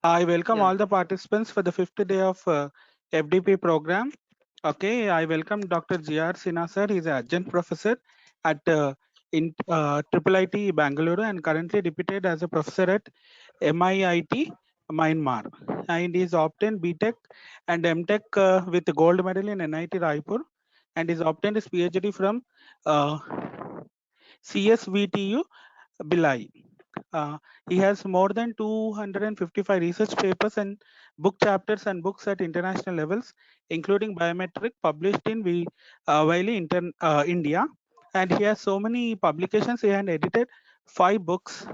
I welcome Yeah, all the participants for the fifth day of FDP program. Okay, I welcome Dr. G.R. Sinha sir. He's an adjunct professor at Triple IT Bangalore and currently deputed as a professor at MIIT Myanmar. And he's obtained BTech and MTech with the gold medal in NIT Raipur, and he's obtained his PhD from uh, CSVTU Billai. Uh, he has more than 255 research papers and book chapters and books at international levels, including biometric, published in Wiley India. And he has so many publications. He has edited 5 books.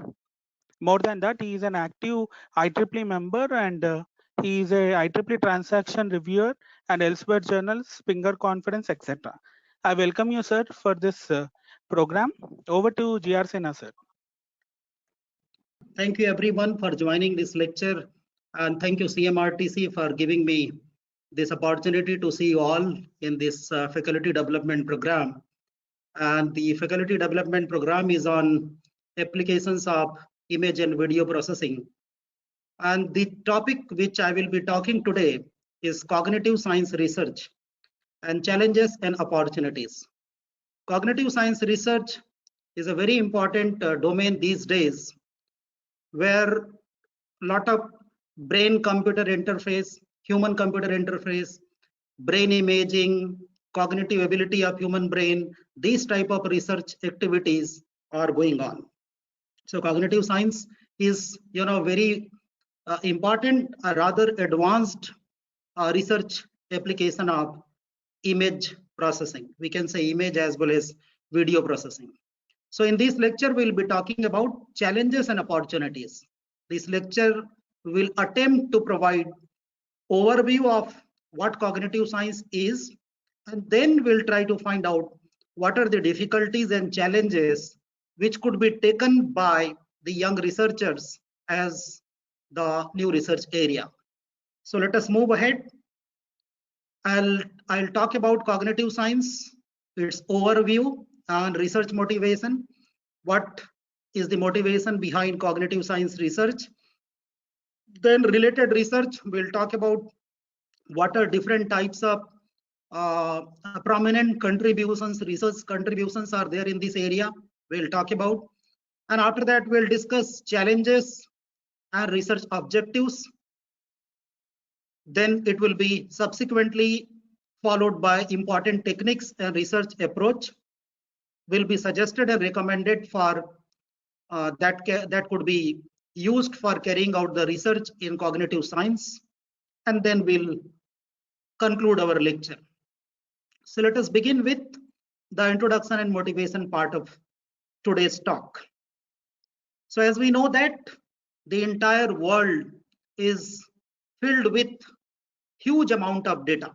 More than that, he is an active IEEE member and he is a IEEE transaction reviewer and elsewhere journals, Springer Conference, etc. I welcome you, sir, for this program. Over to GR Sinha, sir. thank you everyone for joining this lecture, and thank you CMRTC for giving me this opportunity to see you all in this faculty development program. And the faculty development program is on applications of image and video processing. And the topic which I will be talking today is cognitive science research and challenges and opportunities. Cognitive science research is a very important domain these days where a lot of brain computer interface, human computer interface, brain imaging, cognitive ability of human brain, these type of research activities are going on. So cognitive science is very important, rather advanced research application of image processing. We can say image as well as video processing. So in this lecture, we'll be talking about challenges and opportunities. This lecture will attempt to provide overview of what cognitive science is, and then we'll try to find out what are the difficulties and challenges which could be taken by the young researchers as the new research area. So let us move ahead. I'll talk about cognitive science, its overview and research motivation. What is the motivation behind cognitive science research? Then related research, we'll talk about what are different types of prominent contributions, research contributions are there in this area. We'll talk about. And after that, we'll discuss challenges and research objectives. Then it will be subsequently followed by important techniques and research approach will be suggested and recommended for that could be used for carrying out the research in cognitive science. And then we'll conclude our lecture. So let us begin with the introduction and motivation part of today's talk. So as we know that the entire world is filled with huge amount of data.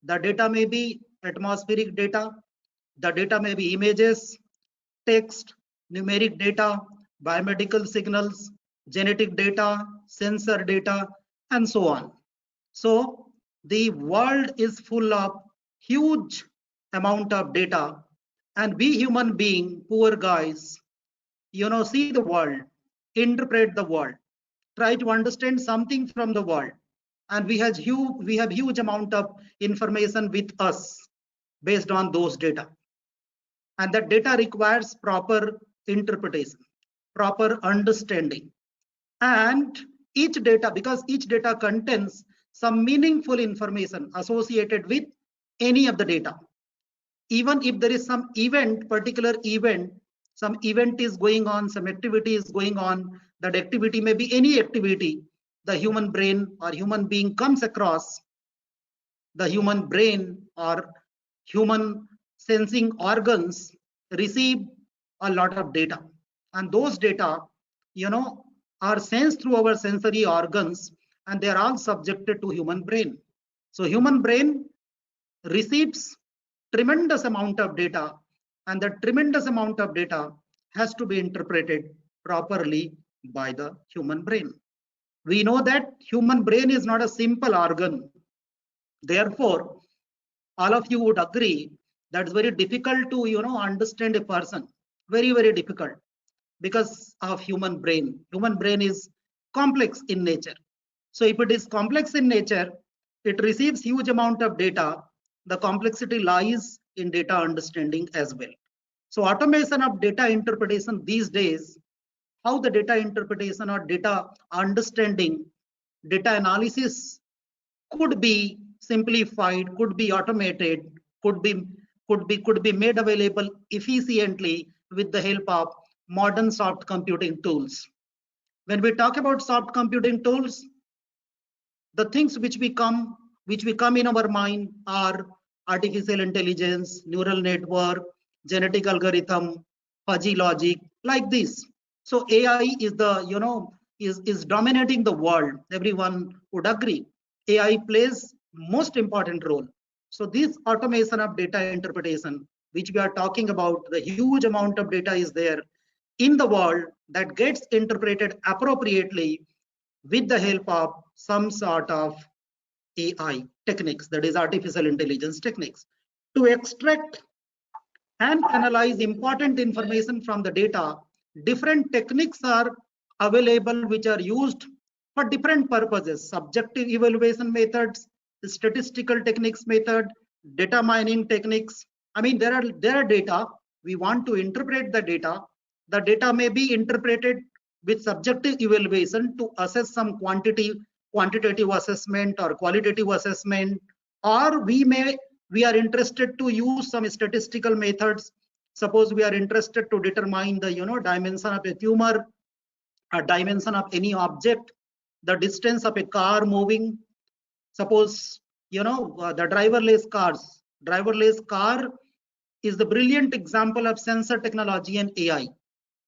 The data may be atmospheric data, the data may be images, text, numeric data, biomedical signals, genetic data, sensor data, and so on. So the world is full of huge amount of data, and we human being, poor guys, see the world, interpret the world, try to understand something from the world, and we have huge amount of information with us based on those data, and that data requires proper interpretation, proper understanding, and each data, because each data contains some meaningful information associated with any of the data. Even if there is some event, particular event, some event is going on, some activity is going on, that activity may be any activity, the human brain or human being comes across, the human brain or human sensing organs receive a lot of data, and those data are sensed through our sensory organs, and they are all subjected to human brain. So human brain receives tremendous amount of data, and that tremendous amount of data has to be interpreted properly by the human brain. We know that human brain is not a simple organ. Therefore, all of you would agree that it's very difficult to understand a person. Very, very difficult because of human brain. Human brain is complex in nature. So if it is complex in nature, it receives huge amount of data. The complexity lies in data understanding as well. So automation of data interpretation these days, how the data interpretation or data understanding, data analysis could be simplified, could be automated, could be made available efficiently with the help of modern soft computing tools. When we talk about soft computing tools, the things which we come in our mind are artificial intelligence, neural network, genetic algorithm, fuzzy logic, like this. So AI is the is dominating the world. Everyone would agree. AI plays most important role. So this automation of data interpretation, which we are talking about, the huge amount of data is there in the world that gets interpreted appropriately with the help of some sort of AI techniques, that is artificial intelligence techniques, to extract and analyze important information from the data. Different techniques are available which are used for different purposes: subjective evaluation methods, statistical techniques method, data mining techniques. I mean, there are data. We want to interpret the data. The data may be interpreted with subjective evaluation to assess some quantitative assessment or qualitative assessment, or we are interested to use some statistical methods. Suppose we are interested to determine the dimension of a tumor, a dimension of any object, the distance of a car moving. Suppose the driverless car is the brilliant example of sensor technology and AI.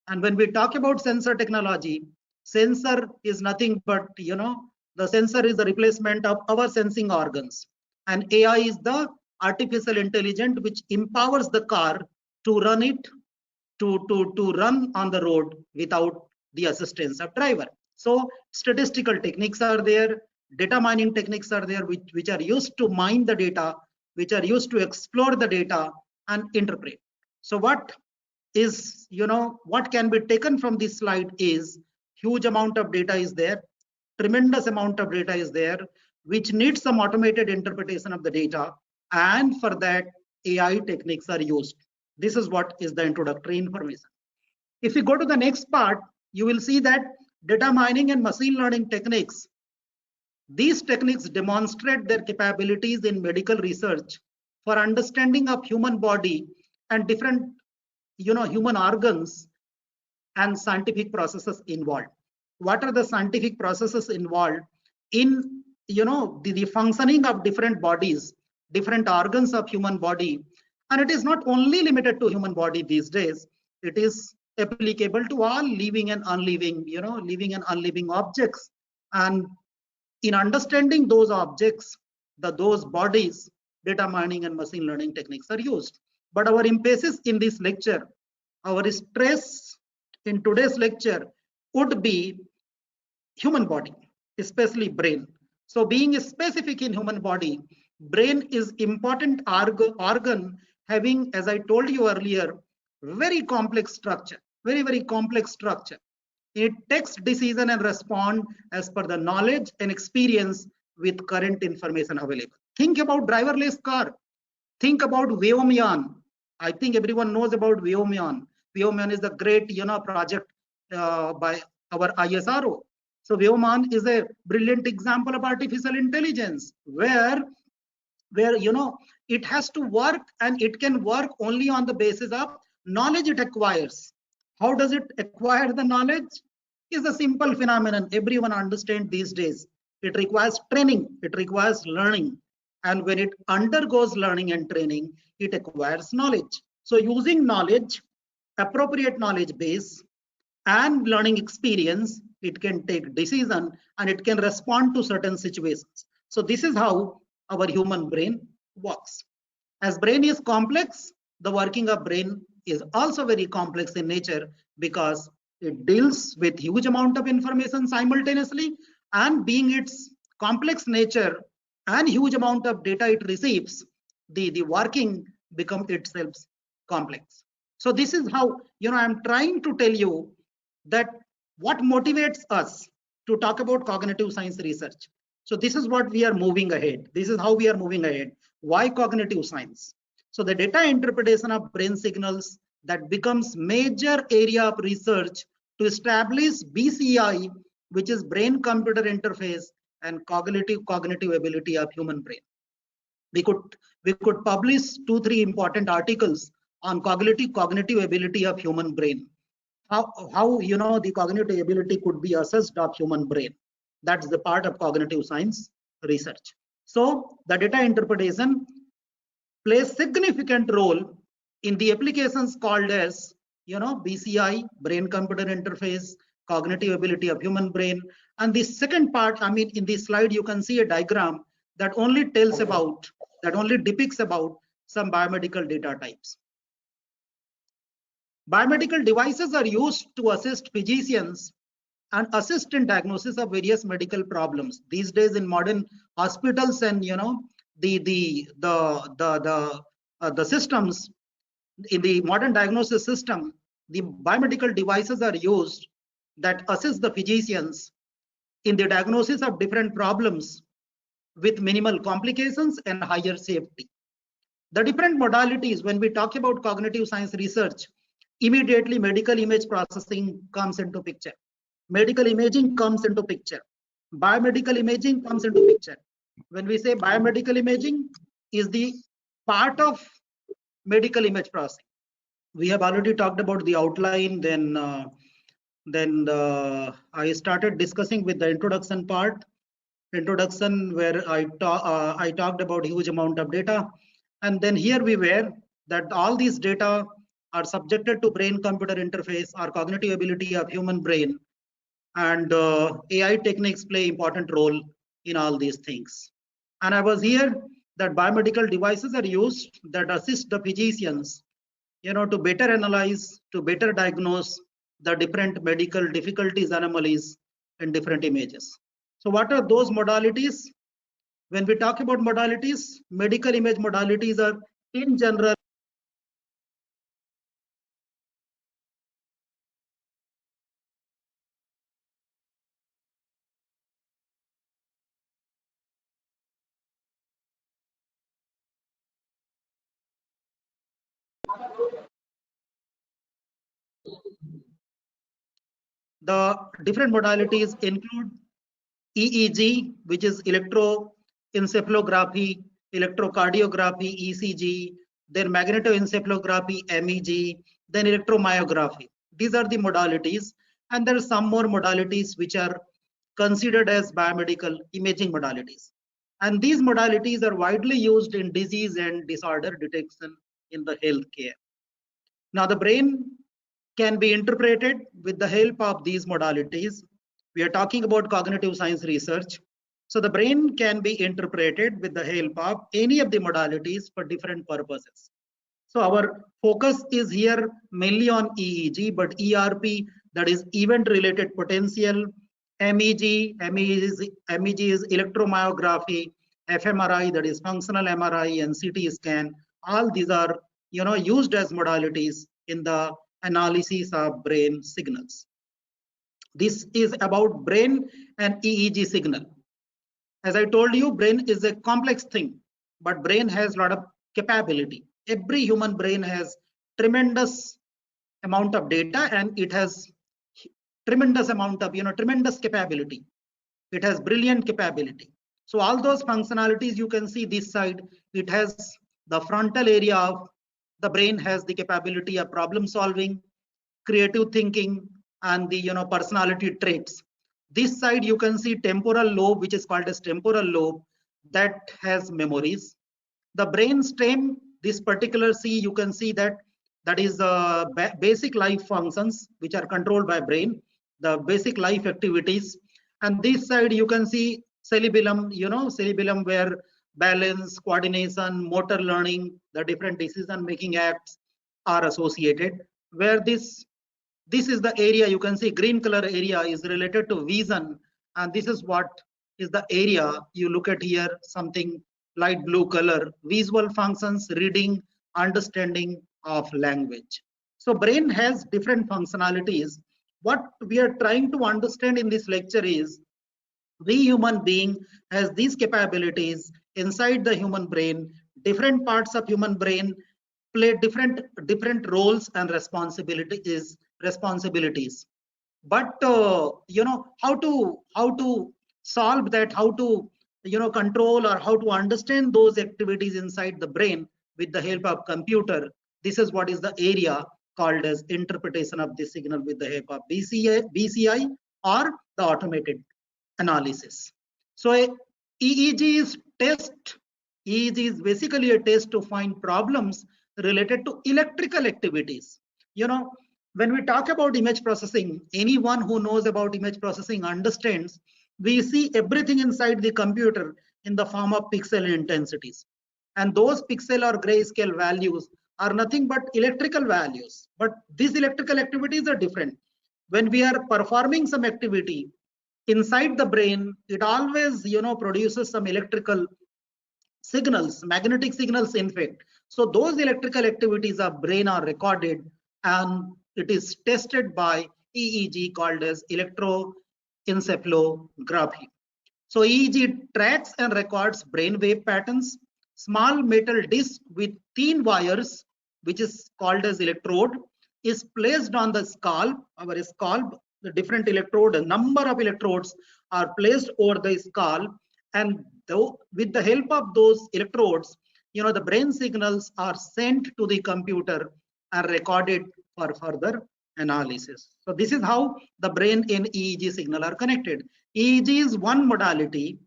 And when we talk about sensor technology, sensor is nothing but the sensor is the replacement of our sensing organs, and AI is the artificial intelligence which empowers the car to run it to run on the road without the assistance of driver. So statistical techniques are there, data mining techniques are there, which are used to mine the data, which are used to explore the data and interpret. So what can be taken from this slide is huge amount of data is there, tremendous amount of data is there, which needs some automated interpretation of the data, and for that AI techniques are used. This is what is the introductory information. If you go to the next part, you will see that data mining and machine learning techniques, these techniques demonstrate their capabilities in medical research for understanding of human body and different human organs and scientific processes involved. What are the scientific processes involved in the functioning of different bodies, different organs of human body? And it is not only limited to human body these days, it is applicable to all living and unliving, living and unliving objects. And in understanding those objects, those bodies, data mining and machine learning techniques are used. But our emphasis in this lecture, our stress in today's lecture would be human body, especially brain. So being specific in human body, brain is important organ having, as I told you earlier, very complex structure, very complex structure. It takes decision and respond as per the knowledge and experience with current information available. Think about driverless car. Think about Veomion. I think everyone knows about Veomion. Veomion is the great project by our ISRO. So Veomion is a brilliant example of artificial intelligence where it has to work, and it can work only on the basis of knowledge it acquires. How does it acquire the knowledge? Is a simple phenomenon. Everyone understands these days. It requires training. It requires learning. And when it undergoes learning and training, it acquires knowledge. So using knowledge, appropriate knowledge base, and learning experience, it can take decision and it can respond to certain situations. So this is how our human brain works. As brain is complex, the working of brain is also very complex in nature, because it deals with huge amount of information simultaneously, and being its complex nature and huge amount of data it receives, the working becomes itself complex. So this is how I'm trying to tell you that what motivates us, to talk about cognitive science research. So this is what we are moving ahead. This is how we are moving ahead. Why cognitive science? So the data interpretation of brain signals that becomes major area of research to establish BCI, which is brain computer interface and cognitive ability of human brain. We could publish 2-3 important articles on cognitive ability of human brain. How the cognitive ability could be assessed of human brain. That's the part of cognitive science research. So the data interpretation plays significant role in the applications called as BCI, brain computer interface, cognitive ability of human brain. And the second part, I mean, in this slide you can see a diagram that only tells about, that only depicts about some biomedical data types. Biomedical devices are used to assist physicians and assist in diagnosis of various medical problems. These days in modern hospitals and the systems, in the modern diagnosis system, the biomedical devices are used that assist the physicians in the diagnosis of different problems with minimal complications and higher safety. The different modalities, when we talk about cognitive science research, immediately medical image processing comes into picture. Medical imaging comes into picture. Biomedical imaging comes into picture. When we say biomedical imaging is the part of medical image processing. We have already talked about the outline, then I started discussing with the introduction part. Introduction where I talked about huge amount of data, and then here we were that all these data are subjected to brain computer interface or cognitive ability of human brain, and AI techniques play important role in all these things. And I was here that biomedical devices are used that assist the physicians to better analyze, to better diagnose the different medical difficulties, anomalies in different images. So what are those modalities? When we talk about modalities, medical image modalities are in general the different modalities include EEG, which is electroencephalography, electrocardiography, ECG, then magnetoencephalography, MEG, then electromyography. These are the modalities, and there are some more modalities which are considered as biomedical imaging modalities. And these modalities are widely used in disease and disorder detection in the healthcare. Now, the brain can be interpreted with the help of these modalities. We are talking about cognitive science research. So the brain can be interpreted with the help of any of the modalities for different purposes. So our focus is here mainly on EEG, but ERP, that is event related potential, MEG is electromyography, fMRI, that is functional MRI, and CT scan. All these are used as modalities in the analysis of brain signals. This is about brain and EEG signal. As I told you, brain is a complex thing, but brain has a lot of capability. Every human brain has tremendous amount of data, and it has tremendous amount of tremendous capability. It has brilliant capability. So all those functionalities you can see this side, it has the frontal area of the brain has the capability of problem solving, creative thinking, and the personality traits. This side you can see temporal lobe, which is called as temporal lobe, that has memories. The brain stem, this particular C, you can see that is basic life functions which are controlled by brain, the basic life activities. And this side you can see cerebellum, cerebellum where balance, coordination, motor learning, the different decision making acts are associated. Where this is the area, you can see green color area is related to vision, and this is what is the area you look at here, something light blue color, visual functions, reading, understanding of language. So brain has different functionalities, what we are trying to understand in this lecture is we human being has these capabilities inside the human brain. Different parts of human brain play different roles and responsibilities. But how to solve that, how to control or how to understand those activities inside the brain with the help of computer. This is what is the area called as interpretation of the signal with the help of BCI or the automated analysis. So EEG is test. EEG is basically a test to find problems related to electrical activities. When we talk about image processing, anyone who knows about image processing understands we see everything inside the computer in the form of pixel intensities. And those pixel or grayscale values are nothing but electrical values. But these electrical activities are different. When we are performing some activity inside the brain, it always produces some electrical signals, magnetic signals in fact. So those electrical activities of brain are recorded and it is tested by EEG called as electroencephalography. So EEG tracks and records brain wave patterns. Small metal disc with thin wires, which is called as electrode, is placed on the scalp, our scalp. The different electrode, a number of electrodes are placed over the scalp, and with the help of those electrodes, the brain signals are sent to the computer and recorded for further analysis. So this is how the brain and EEG signal are connected. EEG is one modality.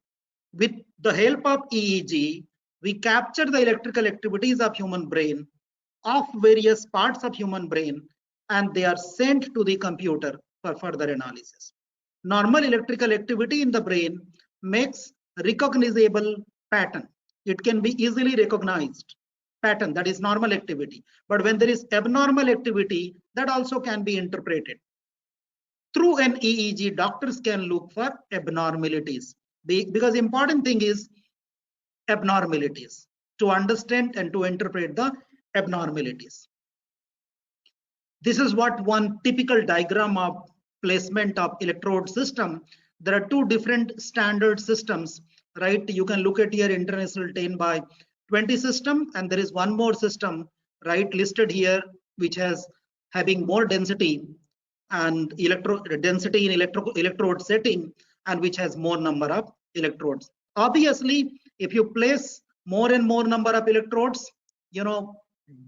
With the help of EEG, we capture the electrical activities of human brain, of various parts of human brain, and they are sent to the computer for further analysis. Normal electrical activity in the brain makes recognizable pattern. It can be easily recognized pattern, that is normal activity. But when there is abnormal activity, that also can be interpreted. Through an EEG, doctors can look for abnormalities, because important thing is abnormalities, to understand and to interpret the abnormalities. This is what one typical diagram of placement of electrode system. There are two different standard systems, right? You can look at here International 10 by 20 system, and there is one more system, right, listed here, which has having more density and density in electrode setting, and which has more number of electrodes. Obviously, if you place more and more number of electrodes,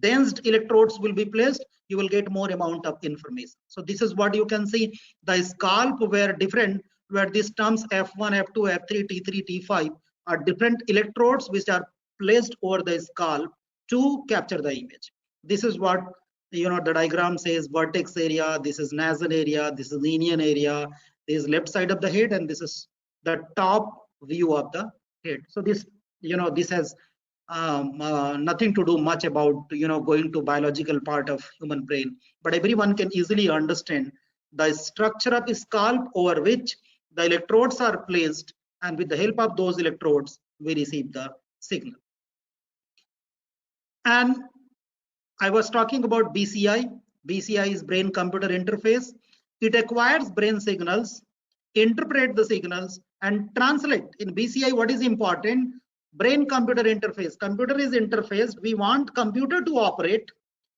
dense electrodes will be placed, you will get more amount of information. So this is what you can see. The scalp were different, where these terms F1, F2, F3, T3, T5 are different electrodes which are placed over the scalp to capture the image. This is what the diagram says: vertex area, this is nasal area, this is inion area, this is left side of the head, and this is the top view of the head. So this this has nothing to do much about going to biological part of human brain, but everyone can easily understand the structure of the scalp over which the electrodes are placed, and with the help of those electrodes we receive the signal. And I was talking about BCI. BCI is brain computer interface. It acquires brain signals, interpret the signals, and translate. In BCI, what is important? Brain computer interface. Computer is interfaced. We want computer to operate.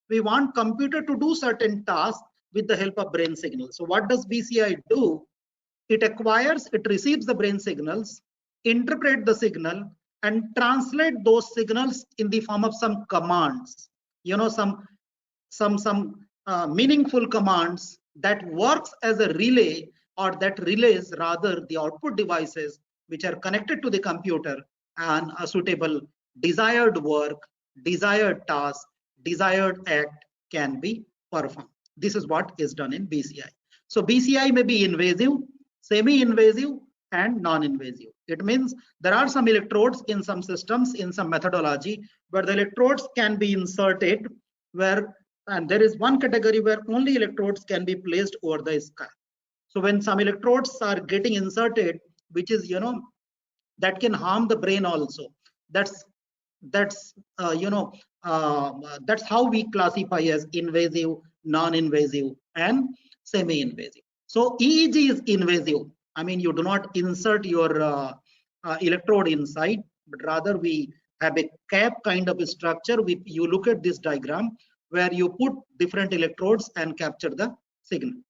We want computer to do certain tasks with the help of brain signals. So what does BCI do? It acquires, it receives the brain signals, interpret the signal, and translate those signals in the form of some commands. Some meaningful commands that works as a relay, or that relays rather the output devices which are connected to the computer, and a suitable desired work, desired task, desired act can be performed. This is what is done in BCI. So BCI may be invasive, semi-invasive, and non-invasive. It means there are some electrodes in some systems, in some methodology, where the electrodes can be inserted, and there is one category where only electrodes can be placed over the scalp. So when some electrodes are getting inserted, which is that can harm the brain also, that's how we classify as invasive, non-invasive, and semi-invasive. So EEG is invasive. I mean, you do not insert your electrode inside, but rather we have a cap kind of a structure. You look at this diagram where you put different electrodes and capture the signal.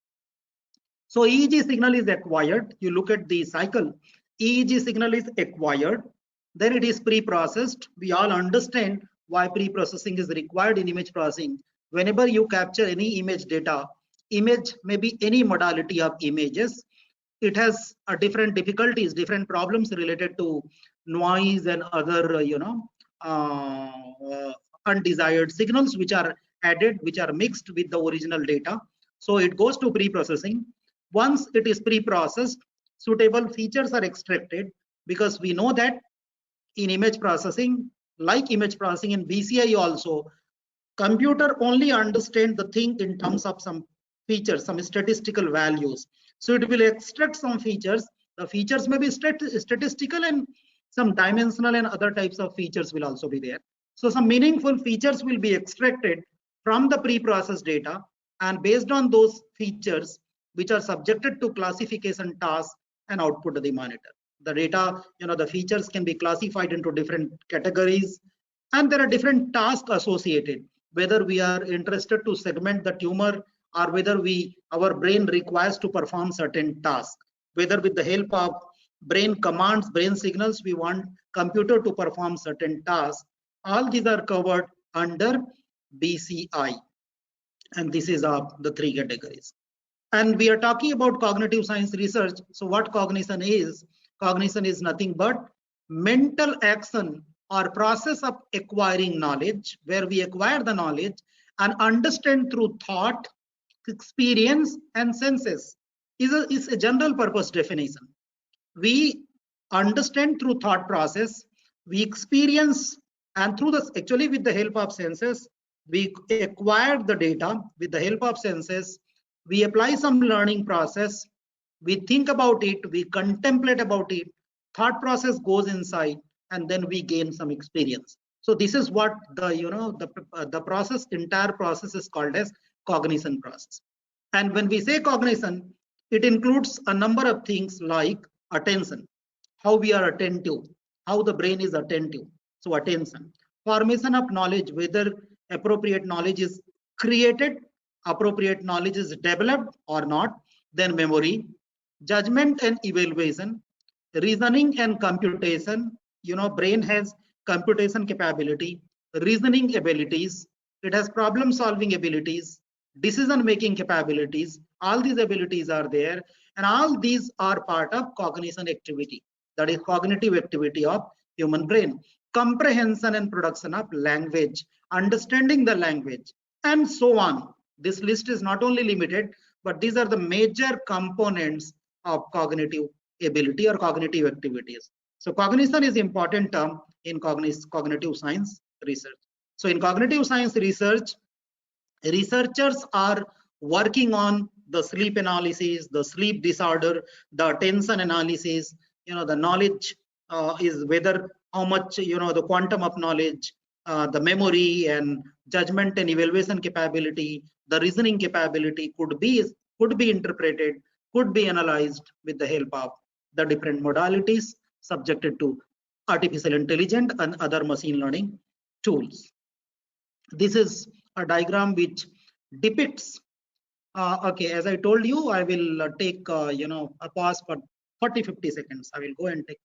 So EEG signal is acquired. You look at the cycle. EEG signal is acquired. Then it is pre-processed. We all understand why pre-processing is required in image processing. Whenever you capture any image data, image may be any modality of images. It has different difficulties, different problems related to noise and other, uh, undesired signals which are added, which are mixed with the original data. So it goes to pre-processing. Once it is pre-processed, suitable features are extracted, because we know that in image processing, like image processing in BCI also, computer only understand the thing in terms of some features, some statistical values. So it will extract some features. The features may be statistical, and some dimensional and other types of features will also be there. So some meaningful features will be extracted from the pre-processed data, and based on those features, which are subjected to classification tasks and output to the monitor. The data, the features can be classified into different categories, and there are different tasks associated, whether we are interested to segment the tumor, or whether our brain requires to perform certain tasks, whether with the help of brain commands, brain signals, we want computer to perform certain tasks. All these are covered under BCI, and this is the three categories. And we are talking about cognitive science research. So what cognition is? Cognition is nothing but mental action or process of acquiring knowledge, where we acquire the knowledge and understand through thought, experience, and senses. Is a general purpose definition. We understand through thought process, we experience, and through this, actually with the help of senses, we acquire the data with the help of senses, we apply some learning process, we think about it, we contemplate about it, thought process goes inside, and then we gain some experience. So this is what the process, entire process is called as cognition process. And when we say cognition, it includes a number of things like attention, how we are attentive, how the brain is attentive. So attention, formation of knowledge, whether appropriate knowledge is created, appropriate knowledge is developed or not. Then memory, judgment and evaluation, reasoning and computation. Brain has computation capability, reasoning abilities, it has problem solving abilities, decision making capabilities. All these abilities are there, and all these are part of cognition activity, that is cognitive activity of human brain. Comprehension and production of language, understanding the language, and so on. This list is not only limited, but these are the major components of cognitive ability or cognitive activities. So cognition is important term in cognitive science research. So in cognitive science research, researchers are working on the sleep analysis, the sleep disorder, the attention analysis, the knowledge is whether how much, the quantum of knowledge, the memory and judgment and evaluation capability, the reasoning capability could be interpreted, could be analyzed with the help of the different modalities subjected to artificial intelligence and other machine learning tools. This is a diagram which depicts, okay, as I told you, I will take, a pause for 40-50 seconds. I will go and take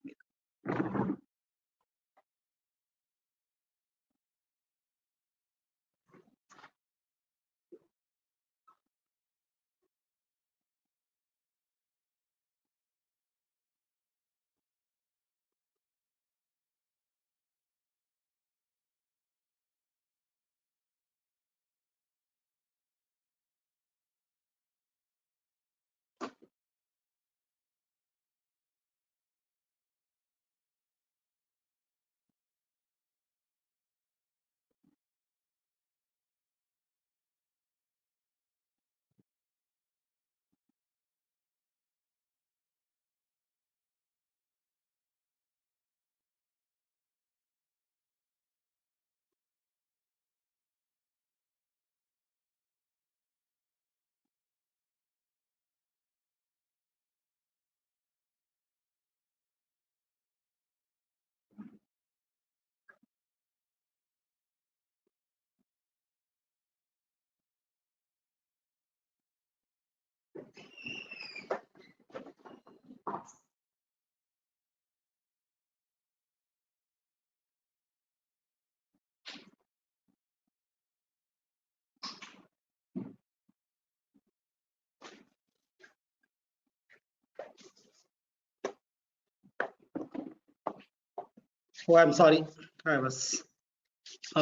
Oh, I'm sorry. I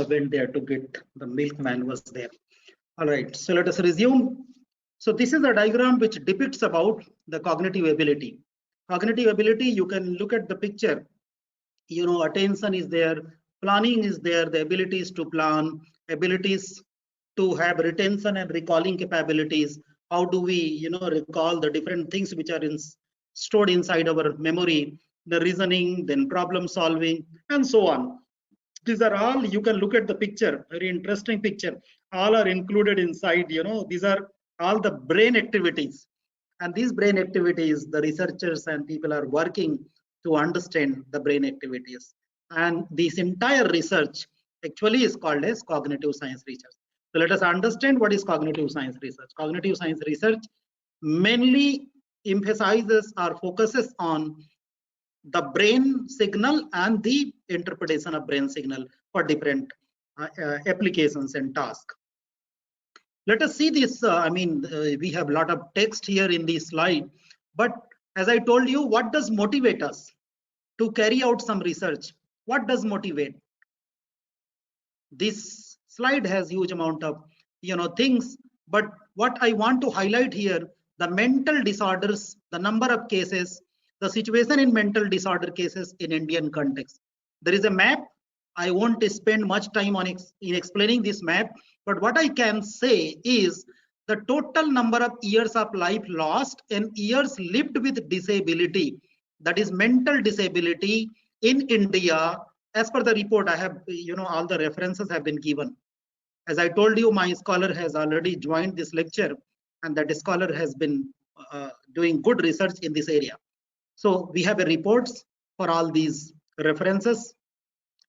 went there to get the milkman was there. All right, so let us resume. So this is a diagram which depicts about the cognitive ability. Cognitive ability, you can look at the picture. You know, attention is there, planning is there, the abilities to plan, abilities to have retention and recalling capabilities. How do we, you know, recall the different things which are stored inside our memory, the reasoning, then problem solving, and so on. These are all, you can look at the picture, very interesting picture. All are included inside, you know, these are all the brain activities. And these brain activities, the researchers and people are working to understand the brain activities. And this entire research actually is called as cognitive science research. So let us understand what is cognitive science research. Cognitive science research mainly emphasizes or focuses on the brain signal and the interpretation of brain signal for different applications and tasks. Let us see this. We have a lot of text here in this slide, but as I told you, what does motivate us to carry out some research? What does motivate? This slide has huge amount of, you know, things, but what I want to highlight here, the mental disorders, the number of cases, the situation in mental disorder cases in Indian context. There is a map. I won't spend much time on in explaining this map, but what I can say is the total number of years of life lost and years lived with disability, that is mental disability in India. As per the report, I have, you know, all the references have been given. As I told you, my scholar has already joined this lecture, and that scholar has been doing good research in this area. So we have a reports for all these references,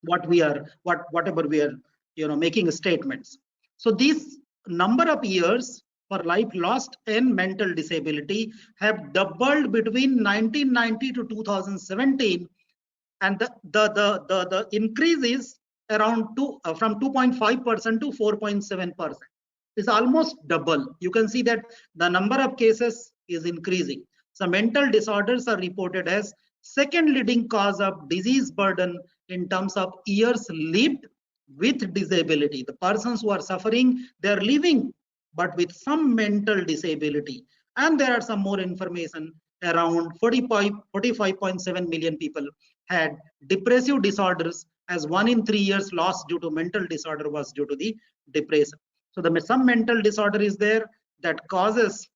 whatever we are, you know, making statements. So these number of years for life lost and mental disability have doubled between 1990 to 2017, and the increase is around from 2.5% to 4.7%. It's almost double. You can see that the number of cases is increasing. So mental disorders are reported as second leading cause of disease burden in terms of years lived with disability. The persons who are suffering, they are living but with some mental disability. And there are some more information. Around 45.7 million people had depressive disorders, as 1 in 3 years lost due to mental disorder was due to the depression. So some mental disorder is there that causes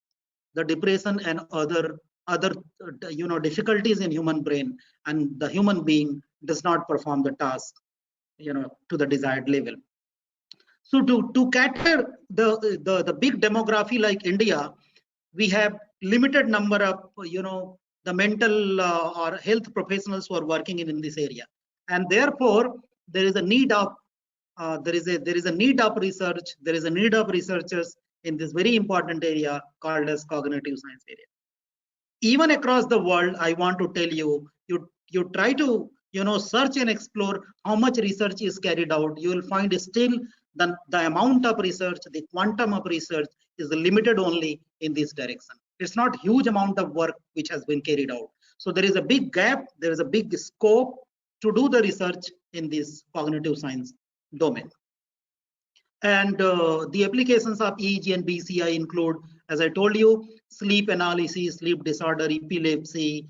the depression and other difficulties in human brain, and the human being does not perform the task, you know, to the desired level. So to cater the big demography like India, we have limited number of, you know, the mental or health professionals who are working in this area, and therefore there is a need of there is a need of research. There is a need of researchers in this very important area called as cognitive science area. Even across the world, I want to tell you, you try to, you know, search and explore how much research is carried out. You will find still the amount of research, the quantum of research is limited only in this direction. It's not huge amount of work which has been carried out. So there is a big gap. There is a big scope to do the research in this cognitive science domain. And the applications of EEG and BCI include, as I told you, sleep analysis, sleep disorder, epilepsy,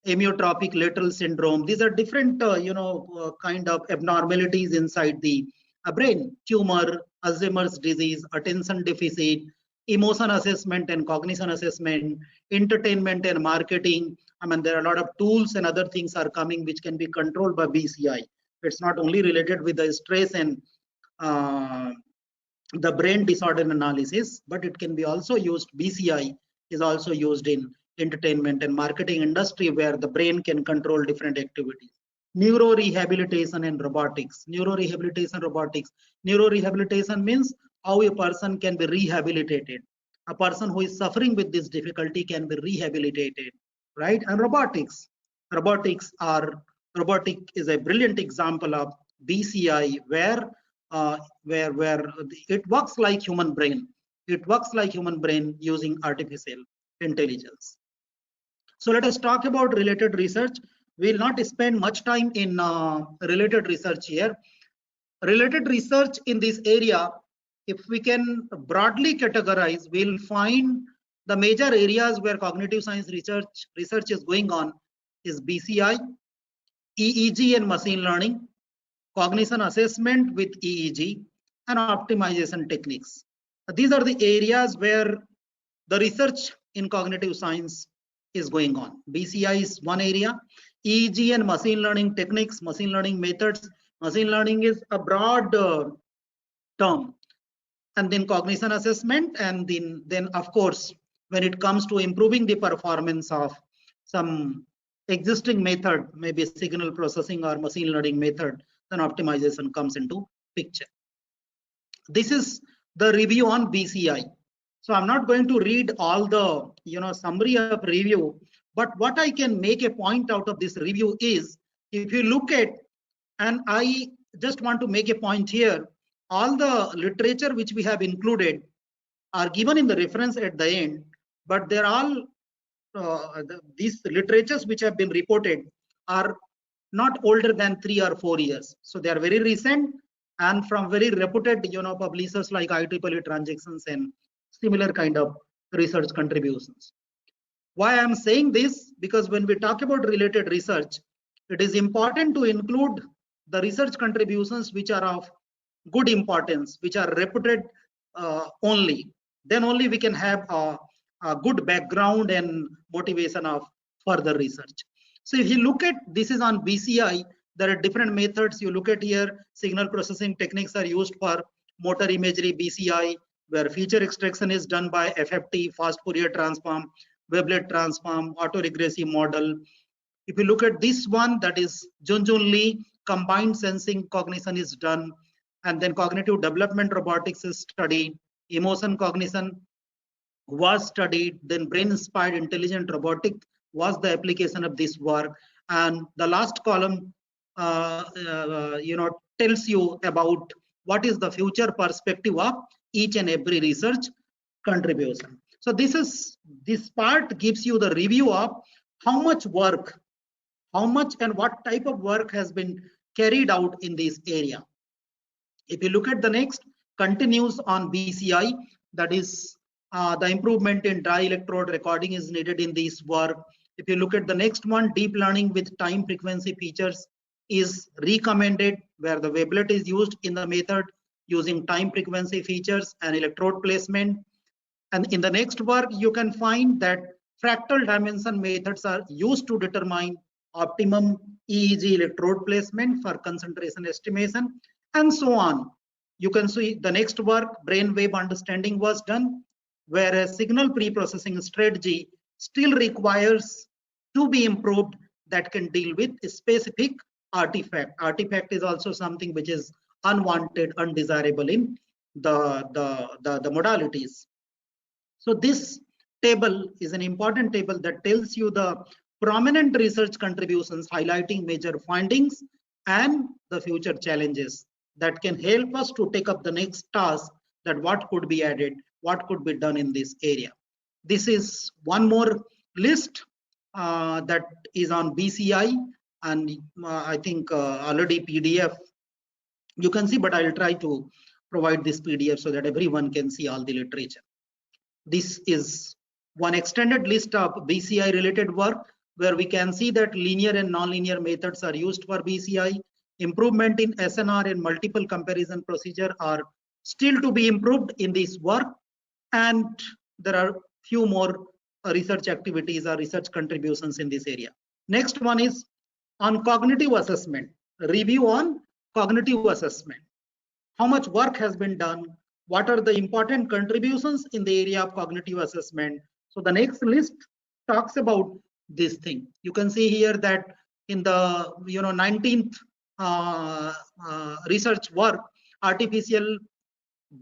amyotrophic lateral syndrome. These are different, kind of abnormalities inside the brain. Tumor, Alzheimer's disease, attention deficit, emotion assessment and cognition assessment, entertainment and marketing. I mean, there are a lot of tools and other things are coming which can be controlled by BCI. It's not only related with the stress and the brain disorder analysis, but it can be also used. BCI is also used in entertainment and marketing industry, where the brain can control different activities. Neuro rehabilitation and robotics. Neuro rehabilitation, robotics. Neuro rehabilitation means how a person can be rehabilitated. A person who is suffering with this difficulty can be rehabilitated, right? And robotics. Robotic is a brilliant example of BCI, where it works like human brain. It works like human brain using artificial intelligence. So let us talk about related research. We'll not spend much time in related research here. Related research in this area, if we can broadly categorize, we'll find the major areas where cognitive science research is going on is BCI, EEG and machine learning, cognition assessment with EEG, and optimization techniques. These are the areas where the research in cognitive science is going on. BCI is one area, EEG and machine learning techniques, machine learning methods. Machine learning is a broad term, and then cognition assessment, and then of course when it comes to improving the performance of some existing method, maybe signal processing or machine learning method, then optimization comes into picture. This is the review on BCI. So I'm not going to read all the summary of review, but what I can make a point out of this review is, if you look at, and I just want to make a point here, all the literature which we have included are given in the reference at the end, but they're all these literatures which have been reported are not older than 3 or 4 years. So they are very recent and from very reputed publishers like IEEE Transactions and similar kind of research contributions. Why I'm saying this? Because when we talk about related research, it is important to include the research contributions which are of good importance, which are reputed only. Then only we can have a good background and motivation of further research. So if you look at, this is on BCI, there are different methods. You look at here, signal processing techniques are used for motor imagery, BCI, where feature extraction is done by FFT, fast Fourier transform, Veblen transform, autoregressive model. If you look at this one, that is Junjun Lee, combined sensing cognition is done, and then cognitive development robotics is studied, emotion cognition was studied, then brain-inspired intelligent robotic was the application of this work, and the last column tells you about what is the future perspective of each and every research contribution. So this part gives you the review of how much work, how much and what type of work has been carried out in this area. If you look at the next, continues on BCI, that is the improvement in dry electrode recording is needed in this work. If you look at the next one, deep learning with time frequency features is recommended, where the wavelet is used in the method using time frequency features and electrode placement. And in the next work, you can find that fractal dimension methods are used to determine optimum EEG electrode placement for concentration estimation, and so on. You can see the next work, brainwave understanding was done, whereas signal pre-processing strategy still requires to be improved that can deal with a specific artifact. Artifact is also something which is unwanted, undesirable in the modalities. So this table is an important table that tells you the prominent research contributions, highlighting major findings and the future challenges that can help us to take up the next task, that what could be added, what could be done in this area. This is one more list that is on BCI, and I think already PDF you can see, but I'll try to provide this PDF so that everyone can see all the literature. This is one extended list of BCI related work, where we can see that linear and nonlinear methods are used for BCI. Improvement in SNR and multiple comparison procedure are still to be improved in this work, and there are few more research activities or research contributions in this area. Next one is on cognitive assessment, review on cognitive assessment. How much work has been done? What are the important contributions in the area of cognitive assessment? So the next list talks about this thing. You can see here that in the 19th research work, artificial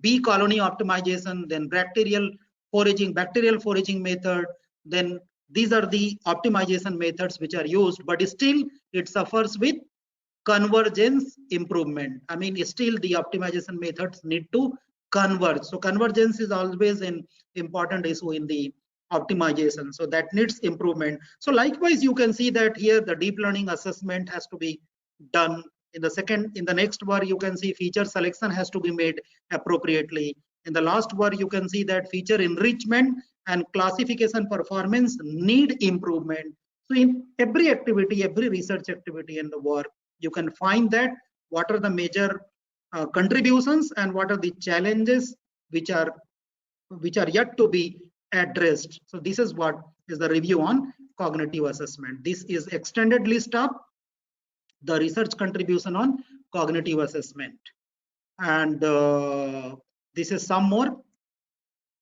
bee colony optimization, then bacterial foraging method, then these are the optimization methods which are used, but still it suffers with convergence improvement. I mean, still the optimization methods need to converge. So convergence is always an important issue in the optimization. So that needs improvement. So likewise, you can see that here the deep learning assessment has to be done. In the next bar, you can see feature selection has to be made appropriately. In the last bar, you can see that feature enrichment and classification performance need improvement. So in every activity, every research activity in the work, you can find that what are the major contributions and what are the challenges which are yet to be addressed. So this is what is the review on cognitive assessment. This is extended list of the research contribution on cognitive assessment. And this is some more.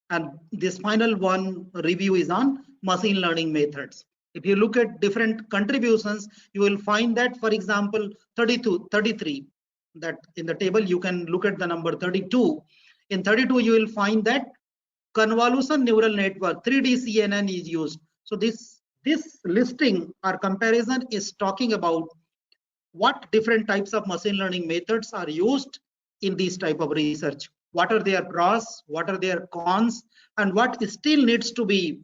And this final one review is on machine learning methods. If you look at different contributions, you will find that, for example, 32, 33, that in the table, you can look at the number 32. In 32, you will find that convolution neural network, 3D CNN is used. So this listing or comparison is talking about what different types of machine learning methods are used in this type of research. What are their pros, what are their cons, and what still needs to be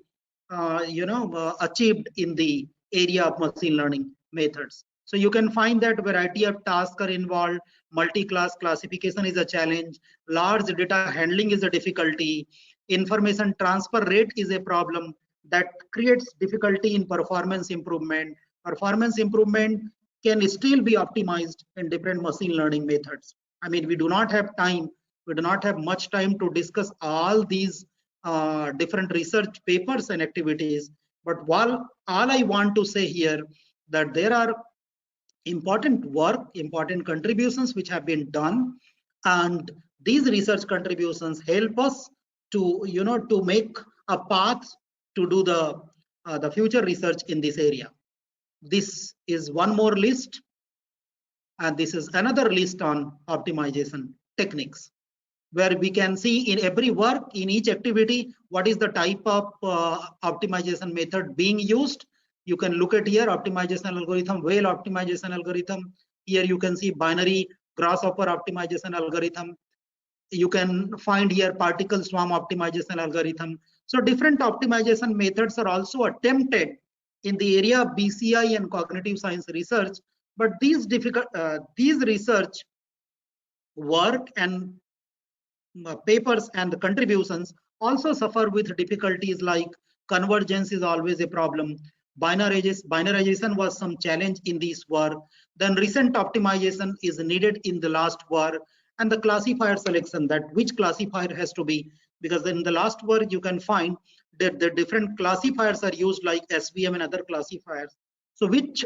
achieved in the area of machine learning methods. So you can find that variety of tasks are involved, multi-class classification is a challenge, large data handling is a difficulty, information transfer rate is a problem that creates difficulty in performance improvement. Performance improvement can still be optimized in different machine learning methods. I mean, we do not have time, we do not have much time to discuss all these different research papers and activities. But all I want to say here that there are important work, important contributions which have been done, and these research contributions help us to to make a path to do the future research in this area. This is one more list, and this is another list on optimization techniques, where we can see in every work, in each activity, what is the type of optimization method being used. You can look at here optimization algorithm, whale optimization algorithm. Here you can see binary grasshopper optimization algorithm. You can find here particle swarm optimization algorithm. So different optimization methods are also attempted in the area of BCI and cognitive science research. But these research work and papers and the contributions also suffer with difficulties like convergence is always a problem. Binarization was some challenge in this work. Then recent optimization is needed in the last work, and the classifier selection, that which classifier has to be, because in the last work you can find that the different classifiers are used like SVM and other classifiers. So which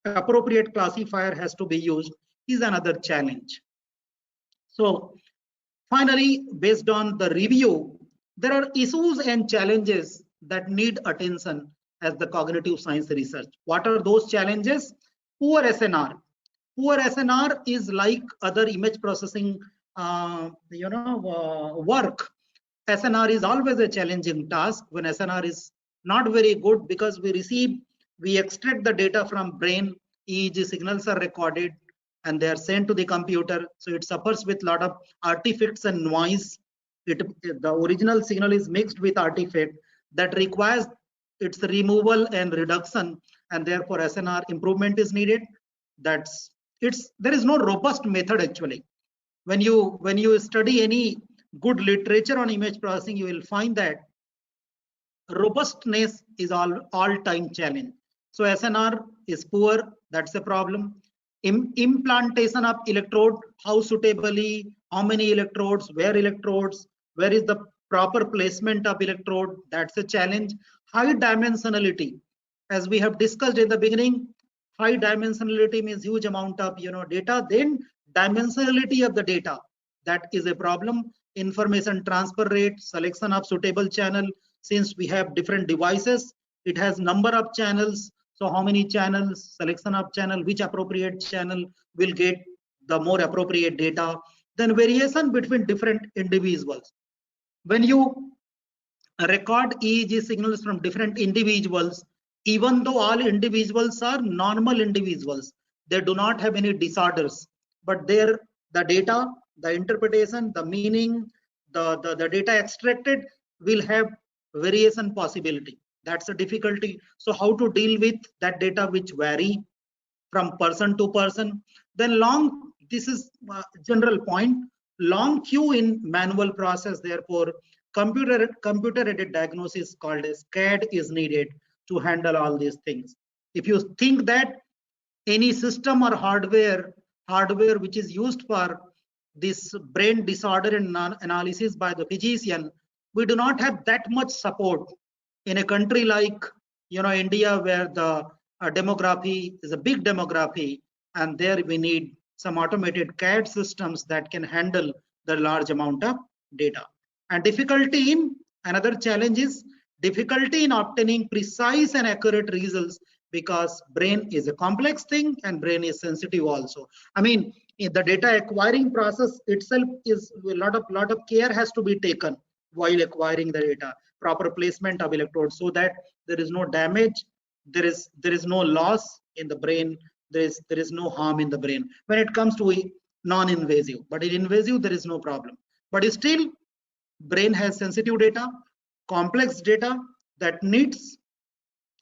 appropriate classifier has to be used is another challenge. So finally, based on the review, there are issues and challenges that need attention as the cognitive science research. What are those challenges? Poor SNR. Poor SNR is like other image processing work. SNR is always a challenging task when SNR is not very good, because we extract the data from brain, EEG signals are recorded and they are sent to the computer. So it suffers with a lot of artifacts and noise. The original signal is mixed with artifact that requires its removal and reduction, and therefore SNR improvement is needed. There is no robust method actually. When you study any good literature on image processing, you will find that robustness is all-time challenge. So SNR is poor, that's a problem. Implantation of electrode, how suitably, how many electrodes, where is the proper placement of electrode, that's a challenge. High dimensionality, as we have discussed in the beginning, high dimensionality means huge amount of data. Then dimensionality of the data, that is a problem. Information transfer rate, selection of suitable channel, since we have different devices, it has number of channels. So how many channels, selection of channel, which appropriate channel will get the more appropriate data. Then variation between different individuals. When you record EEG signals from different individuals, even though all individuals are normal individuals, they do not have any disorders, but the data, the interpretation, the meaning, the data extracted will have variation possibility. That's a difficulty. So how to deal with that data which vary from person to person. Then long, this is general point, long queue in manual process. Therefore, computer aided diagnosis called as CAD is needed to handle all these things. If you think that any system or hardware which is used for this brain disorder and analysis by the physician, we do not have that much support in a country like India, where the demography is a big demography, and there we need some automated CAD systems that can handle the large amount of data. And difficulty in, another challenge is difficulty in obtaining precise and accurate results, because brain is a complex thing and brain is sensitive also. I mean, the data acquiring process itself is a lot of care has to be taken while acquiring the data. Proper placement of electrodes so that there is no damage, there is no loss in the brain, there is no harm in the brain when it comes to non-invasive. But in invasive there is no problem. But still, brain has sensitive data, complex data that needs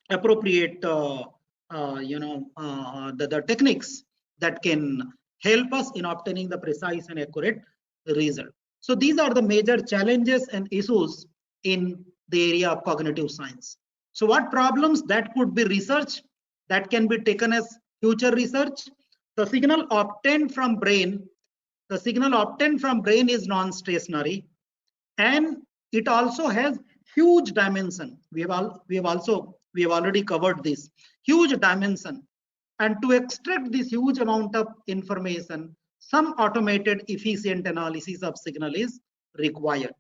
appropriate the techniques that can help us in obtaining the precise and accurate result. So these are the major challenges and issues in the area of cognitive science. So what problems that could be research that can be taken as future research? The signal obtained from brain is non-stationary, and it also has huge dimension. We have already covered this huge dimension, and to extract this huge amount of information, some automated efficient analysis of signal is required.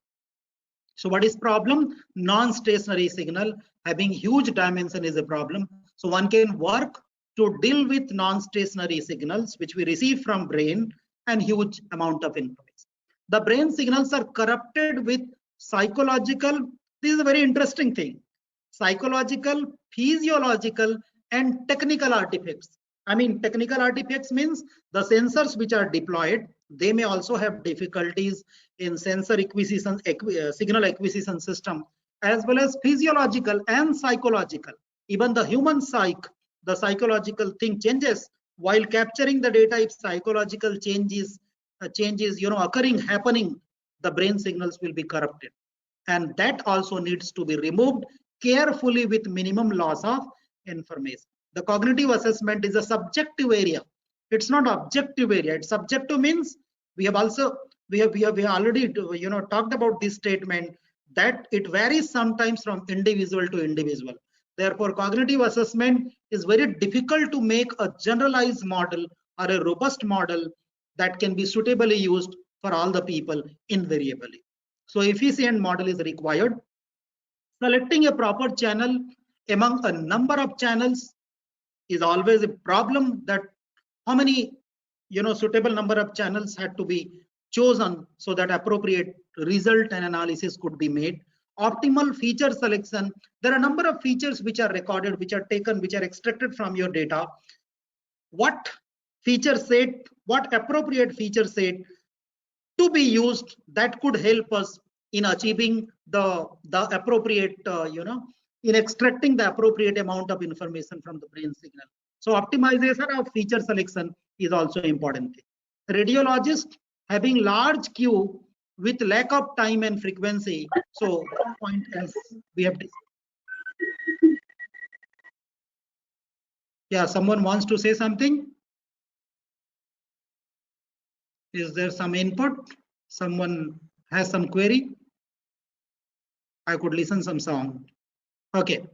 So what is problem? Non-stationary signal having huge dimension is a problem. So one can work to deal with non-stationary signals which we receive from brain and huge amount of information. The brain signals are corrupted with psychological, this is a very interesting thing, psychological, physiological and technical artifacts. I mean, technical artifacts means the sensors which are deployed, they may also have difficulties in sensor acquisition, signal acquisition system, as well as physiological and psychological. Even the human psyche, the psychological thing changes while capturing the data. If psychological changes happening, the brain signals will be corrupted, and that also needs to be removed carefully with minimum loss of information. The cognitive assessment is a subjective area. It's not objective area. It's subjective means we have already talked about this statement that it varies sometimes from individual to individual. Therefore, cognitive assessment is very difficult to make a generalized model or a robust model that can be suitably used for all the people invariably. So efficient model is required. Selecting a proper channel among a number of channels is always a problem, that how many suitable number of channels had to be chosen so that appropriate result and analysis could be made. Optimal feature selection, there are a number of features which are recorded, which are taken, which are extracted from your data. What feature set, what appropriate feature set to be used that could help us in achieving the appropriate in extracting the appropriate amount of information from the brain signal. So optimization of feature selection is also important. Radiologist having large queue with lack of time and frequency. So point as we have discussed. Yeah, someone wants to say something? Is there some input? Someone has some query? I could listen some sound. Okay.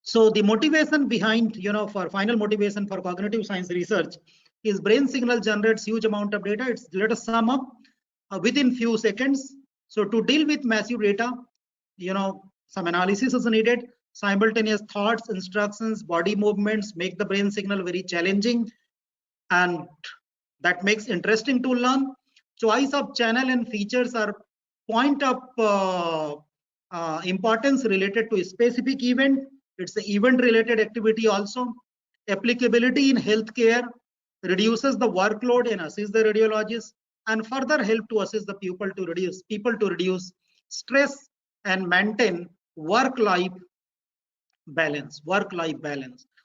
So the motivation behind, for final motivation for cognitive science research is brain signal generates huge amount of data. It's, let us sum up within few seconds. So to deal with massive data, some analysis is needed. Simultaneous thoughts, instructions, body movements make the brain signal very challenging, and that makes interesting to learn. Choice of channel and features are point of importance related to a specific event. It's an event related activity also. Applicability in healthcare, reduces the workload and assists the radiologist, and further help to assist the people to reduce stress and maintain work-life balance.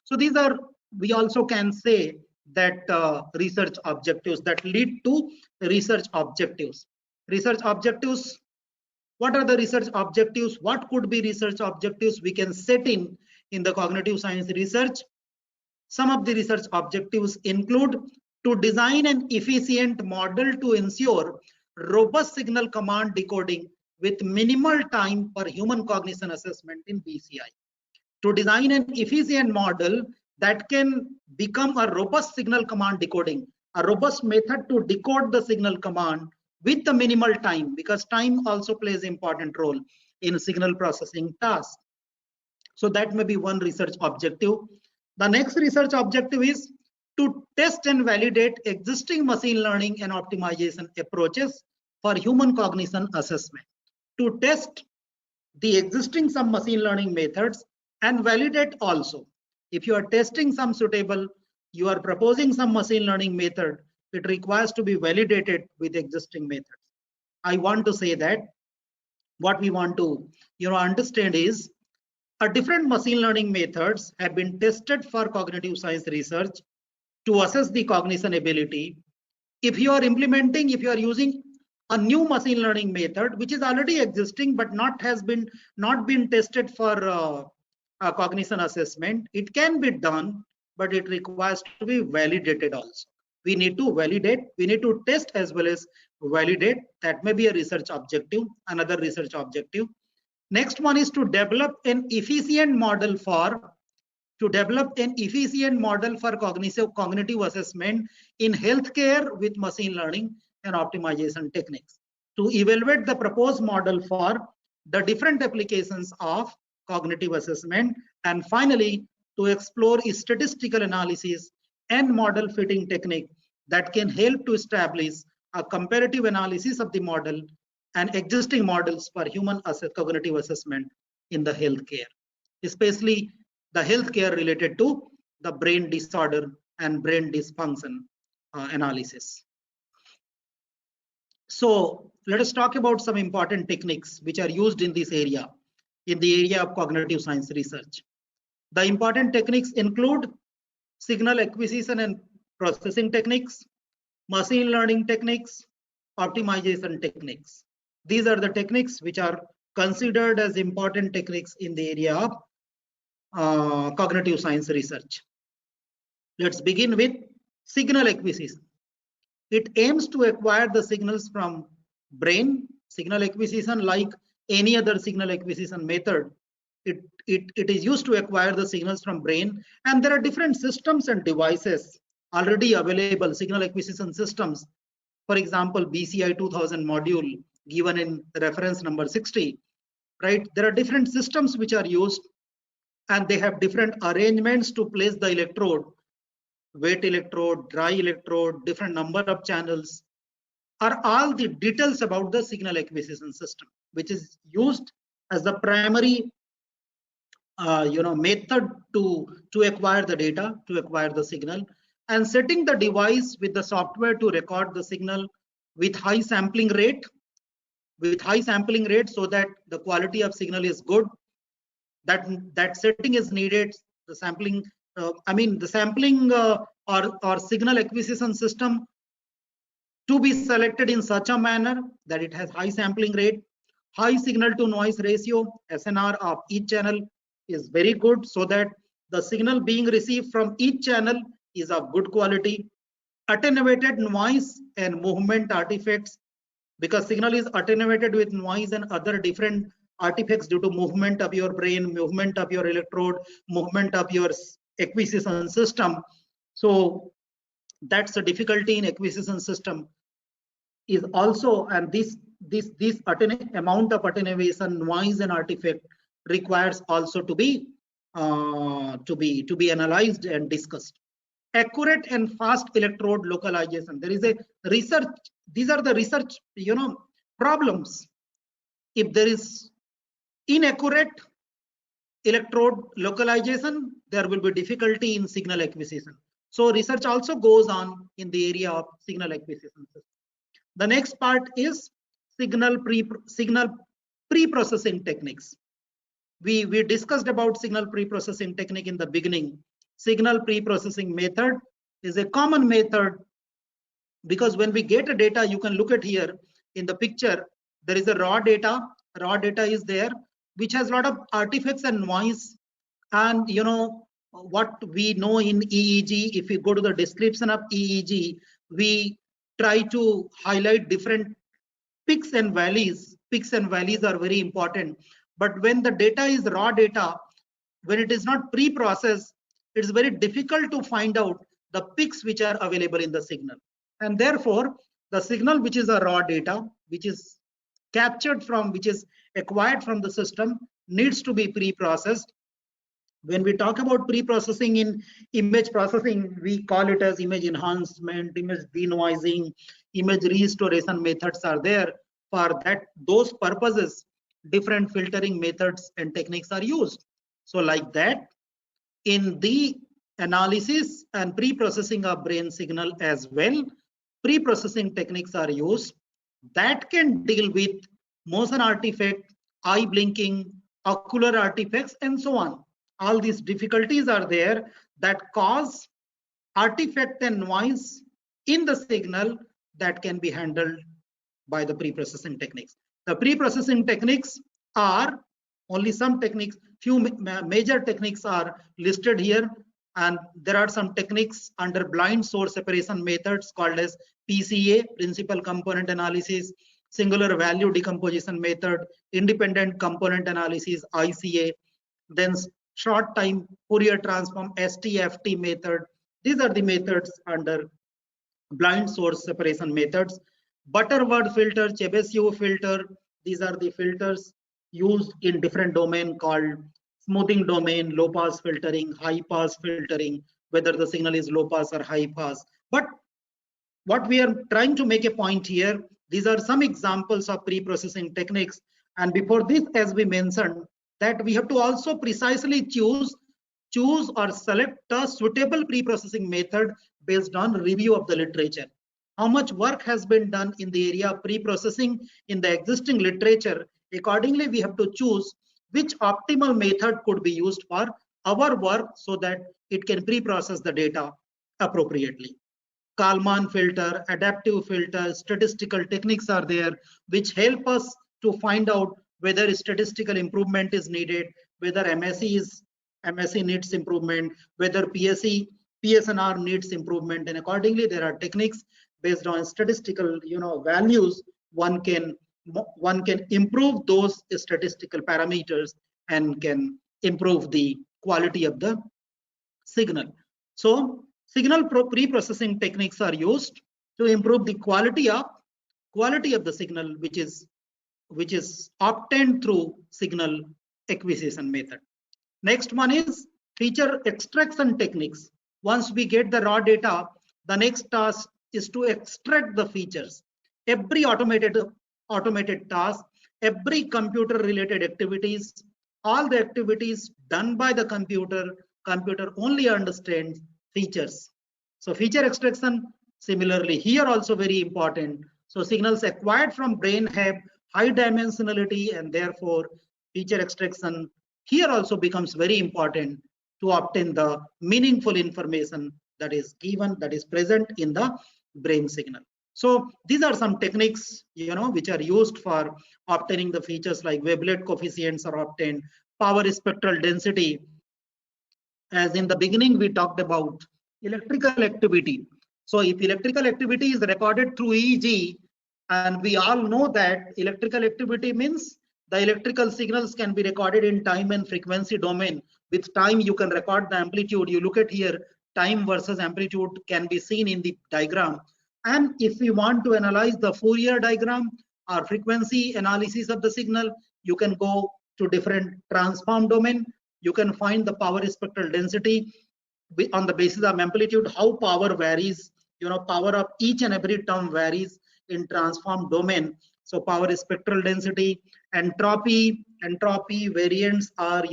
So these are, we also can say that research objectives that lead to research objectives. Research objectives. What are the research objectives? What could be research objectives we can set in the cognitive science research? Some of the research objectives include to design an efficient model to ensure robust signal command decoding with minimal time for human cognition assessment in BCI. To design an efficient model that can become a robust signal command decoding, a robust method to decode the signal command with the minimal time, because time also plays an important role in signal processing tasks. So that may be one research objective. The next research objective is to test and validate existing machine learning and optimization approaches for human cognition assessment. To test the existing some machine learning methods and validate also. If you are testing some suitable, you are proposing some machine learning method, it requires to be validated with existing methods. I want to say that what we want to understand is different machine learning methods have been tested for cognitive science research to assess the cognition ability. If you are implementing, if you are using a new machine learning method which is already existing but not been tested for cognition assessment, it can be done, but it requires to be validated also. We need to validate, we need to test as well as validate. That may be a research objective, another research objective. Next one is to develop an efficient model for cognitive assessment in healthcare with machine learning and optimization techniques. To evaluate the proposed model for the different applications of cognitive assessment, and finally to explore statistical analysis and model fitting technique that can help to establish a comparative analysis of the model and existing models for human cognitive assessment in the healthcare, especially the healthcare related to the brain disorder and brain dysfunction analysis. So let us talk about some important techniques which are used in this area, in the area of cognitive science research. The important techniques include signal acquisition and processing techniques, machine learning techniques, optimization techniques. These are the techniques which are considered as important techniques in the area of cognitive science research. Let's begin with signal acquisition. It aims to acquire the signals from brain. Signal acquisition, like any other signal acquisition method, it is used to acquire the signals from brain, and there are different systems and devices already available, signal acquisition systems. For example, BCI 2000 module given in reference number 60, right? There are different systems which are used, and they have different arrangements to place the electrode, wet electrode, dry electrode, different number of channels, are all the details about the signal acquisition system, which is used as the primary method to acquire the data, to acquire the signal, and setting the device with the software to record the signal with high sampling rate, so that the quality of signal is good. That setting is needed. The sampling, or signal acquisition system to be selected in such a manner that it has high sampling rate, high signal to noise ratio, SNR of each channel is very good, so that the signal being received from each channel is of good quality. Attenuated noise and movement artifacts, because signal is attenuated with noise and other different artifacts due to movement of your brain, movement of your electrode, movement of your acquisition system. So that's a difficulty in acquisition system is also, and this amount of attenuation, noise and artifact requires also to be analyzed and discussed. Accurate and fast electrode localization. There is a research. These are the research problems. If there is inaccurate electrode localization, there will be difficulty in signal acquisition. So research also goes on in the area of signal acquisition. The next part is signal pre-processing techniques. We discussed about signal pre-processing technique in the beginning. Signal pre-processing method is a common method because when we get a data, you can look at here in the picture, there is a raw data. Raw data is there, which has a lot of artifacts and noise. And you know what we know in EEG, if you go to the description of EEG, we try to highlight different peaks and valleys. Peaks and valleys are very important. But when the data is raw data, when it is not pre-processed, it's very difficult to find out the peaks which are available in the signal. And therefore, the signal which is a raw data, which is captured from, which is acquired from the system, needs to be pre-processed. When we talk about pre-processing in image processing, we call it as image enhancement, image denoising, image restoration methods are there. For that, those purposes, different filtering methods and techniques are used. So like that, in the analysis and pre-processing of brain signal as well, pre-processing techniques are used that can deal with motion artifact, eye blinking, ocular artifacts, and so on. All these difficulties are there that cause artifact and noise in the signal that can be handled by the pre-processing techniques. The pre-processing techniques are only some techniques, few major techniques are listed here, and there are some techniques under blind source separation methods called as PCA, principal component analysis, singular value decomposition method, independent component analysis, ICA, then short time Fourier transform, STFT method. These are the methods under blind source separation methods. Butterworth filter, Chebyshev filter, these are the filters used in different domain called smoothing domain, low pass filtering, high pass filtering, whether the signal is low pass or high pass. But what we are trying to make a point here, these are some examples of pre-processing techniques. And before this, as we mentioned, that we have to also precisely choose or select a suitable pre-processing method based on review of the literature. How much work has been done in the area of pre-processing in the existing literature? Accordingly, we have to choose which optimal method could be used for our work so that it can pre-process the data appropriately. Kalman filter, adaptive filter, statistical techniques are there, which help us to find out whether statistical improvement is needed, whether MSE needs improvement, whether PSNR needs improvement, and accordingly there are techniques based on statistical values. One can improve those statistical parameters and can improve the quality of the signal. So signal pre-processing techniques are used to improve the quality of the signal, which is obtained through signal acquisition method. Next one is feature extraction techniques. Once we get the raw data, the next task is to extract the features. Every automated task, every computer related activities, all the activities done by the computer only understands features. So feature extraction, similarly here also very important. So signals acquired from brain have high dimensionality, and therefore feature extraction here also becomes very important to obtain the meaningful information that is given, that is present in the brain signal. So these are some techniques which are used for obtaining the features, like wavelet coefficients are obtained, power spectral density. As in the beginning we talked about electrical activity. So if electrical activity is recorded through EEG, and we all know that electrical activity means the electrical signals can be recorded in time and frequency domain. With time you can record the amplitude. You look at here, time versus amplitude can be seen in the diagram. And if we want to analyze the Fourier diagram or frequency analysis of the signal, you can go to different transform domain. You can find the power spectral density on the basis of amplitude, how power varies. Power of each and every term varies in transform domain. So power spectral density, entropy variants are,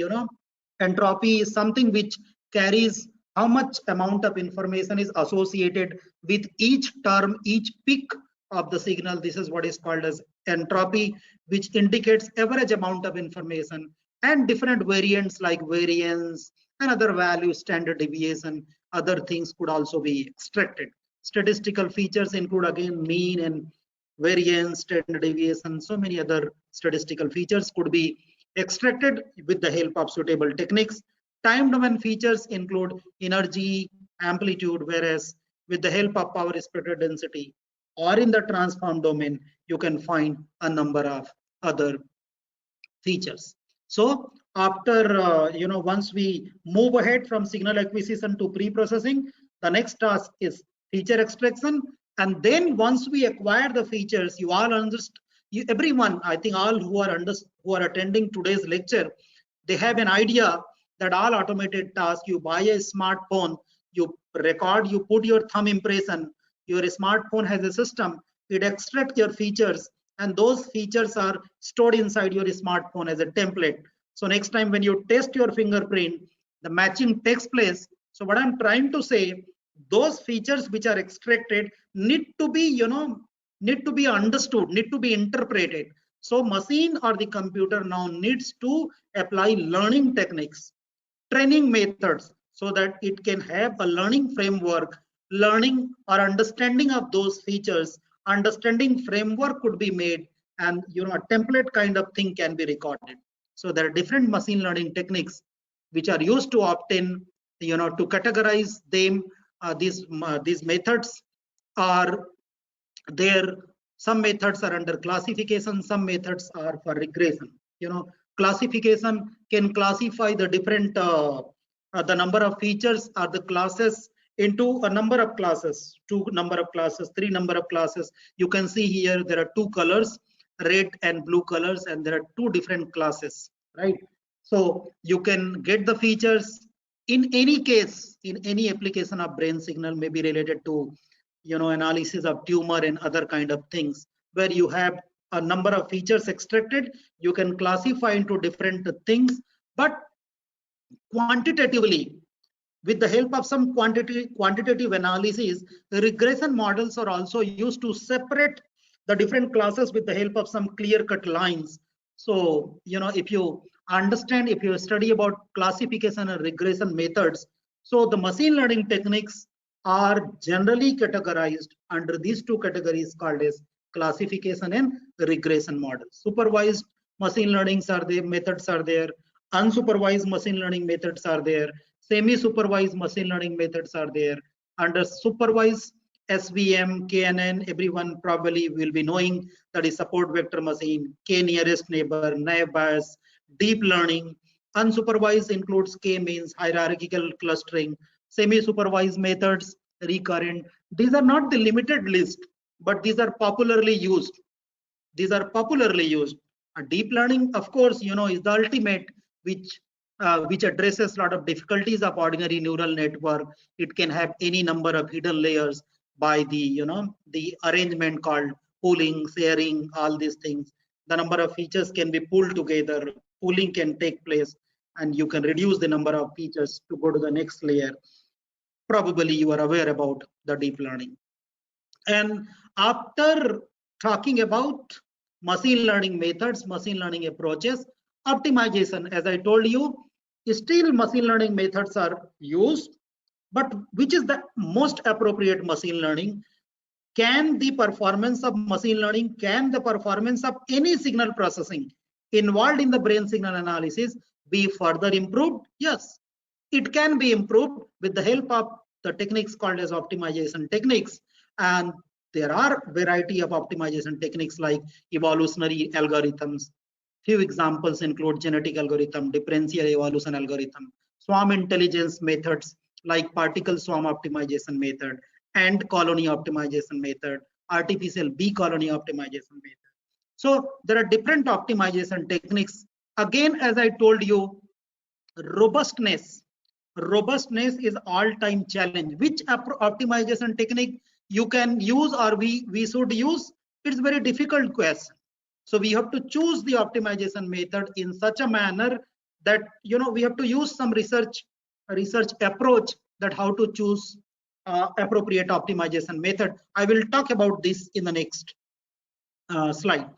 entropy is something which carries how much amount of information is associated with each term, each peak of the signal. This is what is called as entropy, which indicates average amount of information, and different variants like variance and other values, standard deviation, other things could also be extracted. Statistical features include again mean and variance, standard deviation, so many other statistical features could be extracted with the help of suitable techniques. Time domain features include energy, amplitude, whereas with the help of power splitter density or in the transform domain, you can find a number of other features. So after, once we move ahead from signal acquisition to pre-processing, the next task is feature extraction. And then once we acquire the features, you all understand, everyone, I think all who are attending today's lecture, they have an idea that all automated tasks, you buy a smartphone, you record, you put your thumb impression, your smartphone has a system, it extracts your features, and those features are stored inside your smartphone as a template. So next time when you test your fingerprint, the matching takes place. So what I'm trying to say, those features which are extracted need to be, understood, need to be interpreted. So machine or the computer now needs to apply learning techniques, training methods, so that it can have a learning framework, learning or understanding of those features, understanding framework could be made, and a template kind of thing can be recorded. So there are different machine learning techniques which are used to obtain, to categorize them. These methods are there. Some methods are under classification, some methods are for regression. Classification can classify the different the number of features or the classes into a number of classes, 2 number of classes, 3 number of classes. You can see here there are 2 colors, red and blue colors, and there are 2 different classes, right? So you can get the features. In any case, in any application of brain signal may be related to analysis of tumor and other kind of things, where you have a number of features extracted, you can classify into different things, but quantitatively, with the help of some quantitative analysis, the regression models are also used to separate the different classes with the help of some clear-cut lines. So, if you understand, if you study about classification and regression methods, so the machine learning techniques are generally categorized under these 2 categories called as classification and regression models. Supervised machine learning methods are there, unsupervised machine learning methods are there, semi-supervised machine learning methods are there. Under supervised, SVM, KNN, everyone probably will be knowing, that is support vector machine, K nearest neighbor, naive Bayes, deep learning. Unsupervised includes K-means, hierarchical clustering, semi-supervised methods, recurrent. These are not the limited list, but these are popularly used. These are popularly used. Deep learning, of course, is the ultimate, which addresses a lot of difficulties of ordinary neural network. It can have any number of hidden layers by the the arrangement called pooling, sharing, all these things. The number of features can be pulled together, pooling can take place, and you can reduce the number of features to go to the next layer. Probably you are aware about the deep learning. And after talking about machine learning methods, machine learning approaches, optimization, as I told you, still machine learning methods are used, but which is the most appropriate machine learning? Can the performance of machine learning, can the performance of any signal processing involved in the brain signal analysis be further improved? Yes, it can be improved with the help of the techniques called as optimization techniques. And there are variety of optimization techniques like evolutionary algorithms. Few examples include genetic algorithm, differential evolution algorithm, swarm intelligence methods like particle swarm optimization method, and colony optimization method, artificial bee colony optimization method. So there are different optimization techniques. Again, as I told you, robustness is all-time challenge. Which optimization technique you can use or we should use? It's very difficult question. So we have to choose the optimization method in such a manner that we have to use some research approach, that how to choose appropriate optimization method. I will talk about this in the next slide.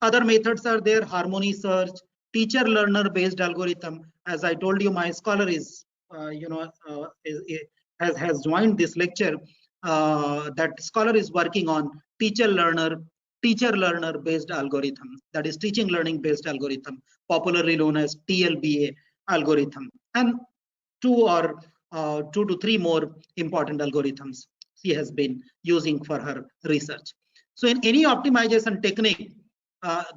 Other methods are there: harmony search, teacher learner based algorithm. As I told you, my scholar is has joined this lecture. That scholar is working on teacher learner based algorithm, that is teaching learning based algorithm, popularly known as TLBA algorithm, and two to three more important algorithms she has been using for her research. So in any optimization technique,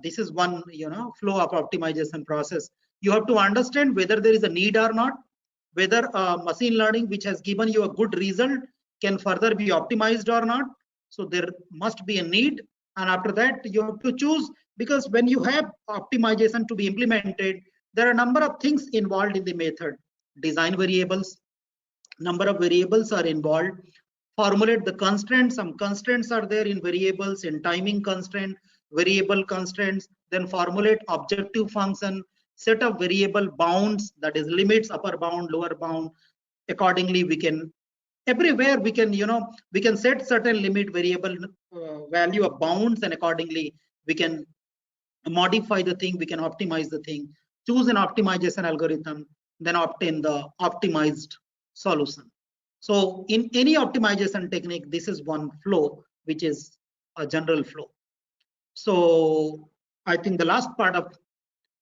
this is one flow of optimization process. You have to understand whether there is a need or not, whether machine learning which has given you a good result can further be optimized or not. So there must be a need, and after that you have to choose, because when you have optimization to be implemented, there are a number of things involved in the method. Design variables, number of variables are involved. Formulate the constraints, some constraints are there in variables, in timing constraint, variable constraints. Then formulate objective function, set of variable bounds, that is limits, upper bound, lower bound. Accordingly we can, everywhere we can we can set certain limit variable value of bounds, and accordingly we can modify the thing, we can optimize the thing, choose an optimization algorithm, then obtain the optimized solution. So in any optimization technique, this is one flow, which is a general flow. So I think the last part of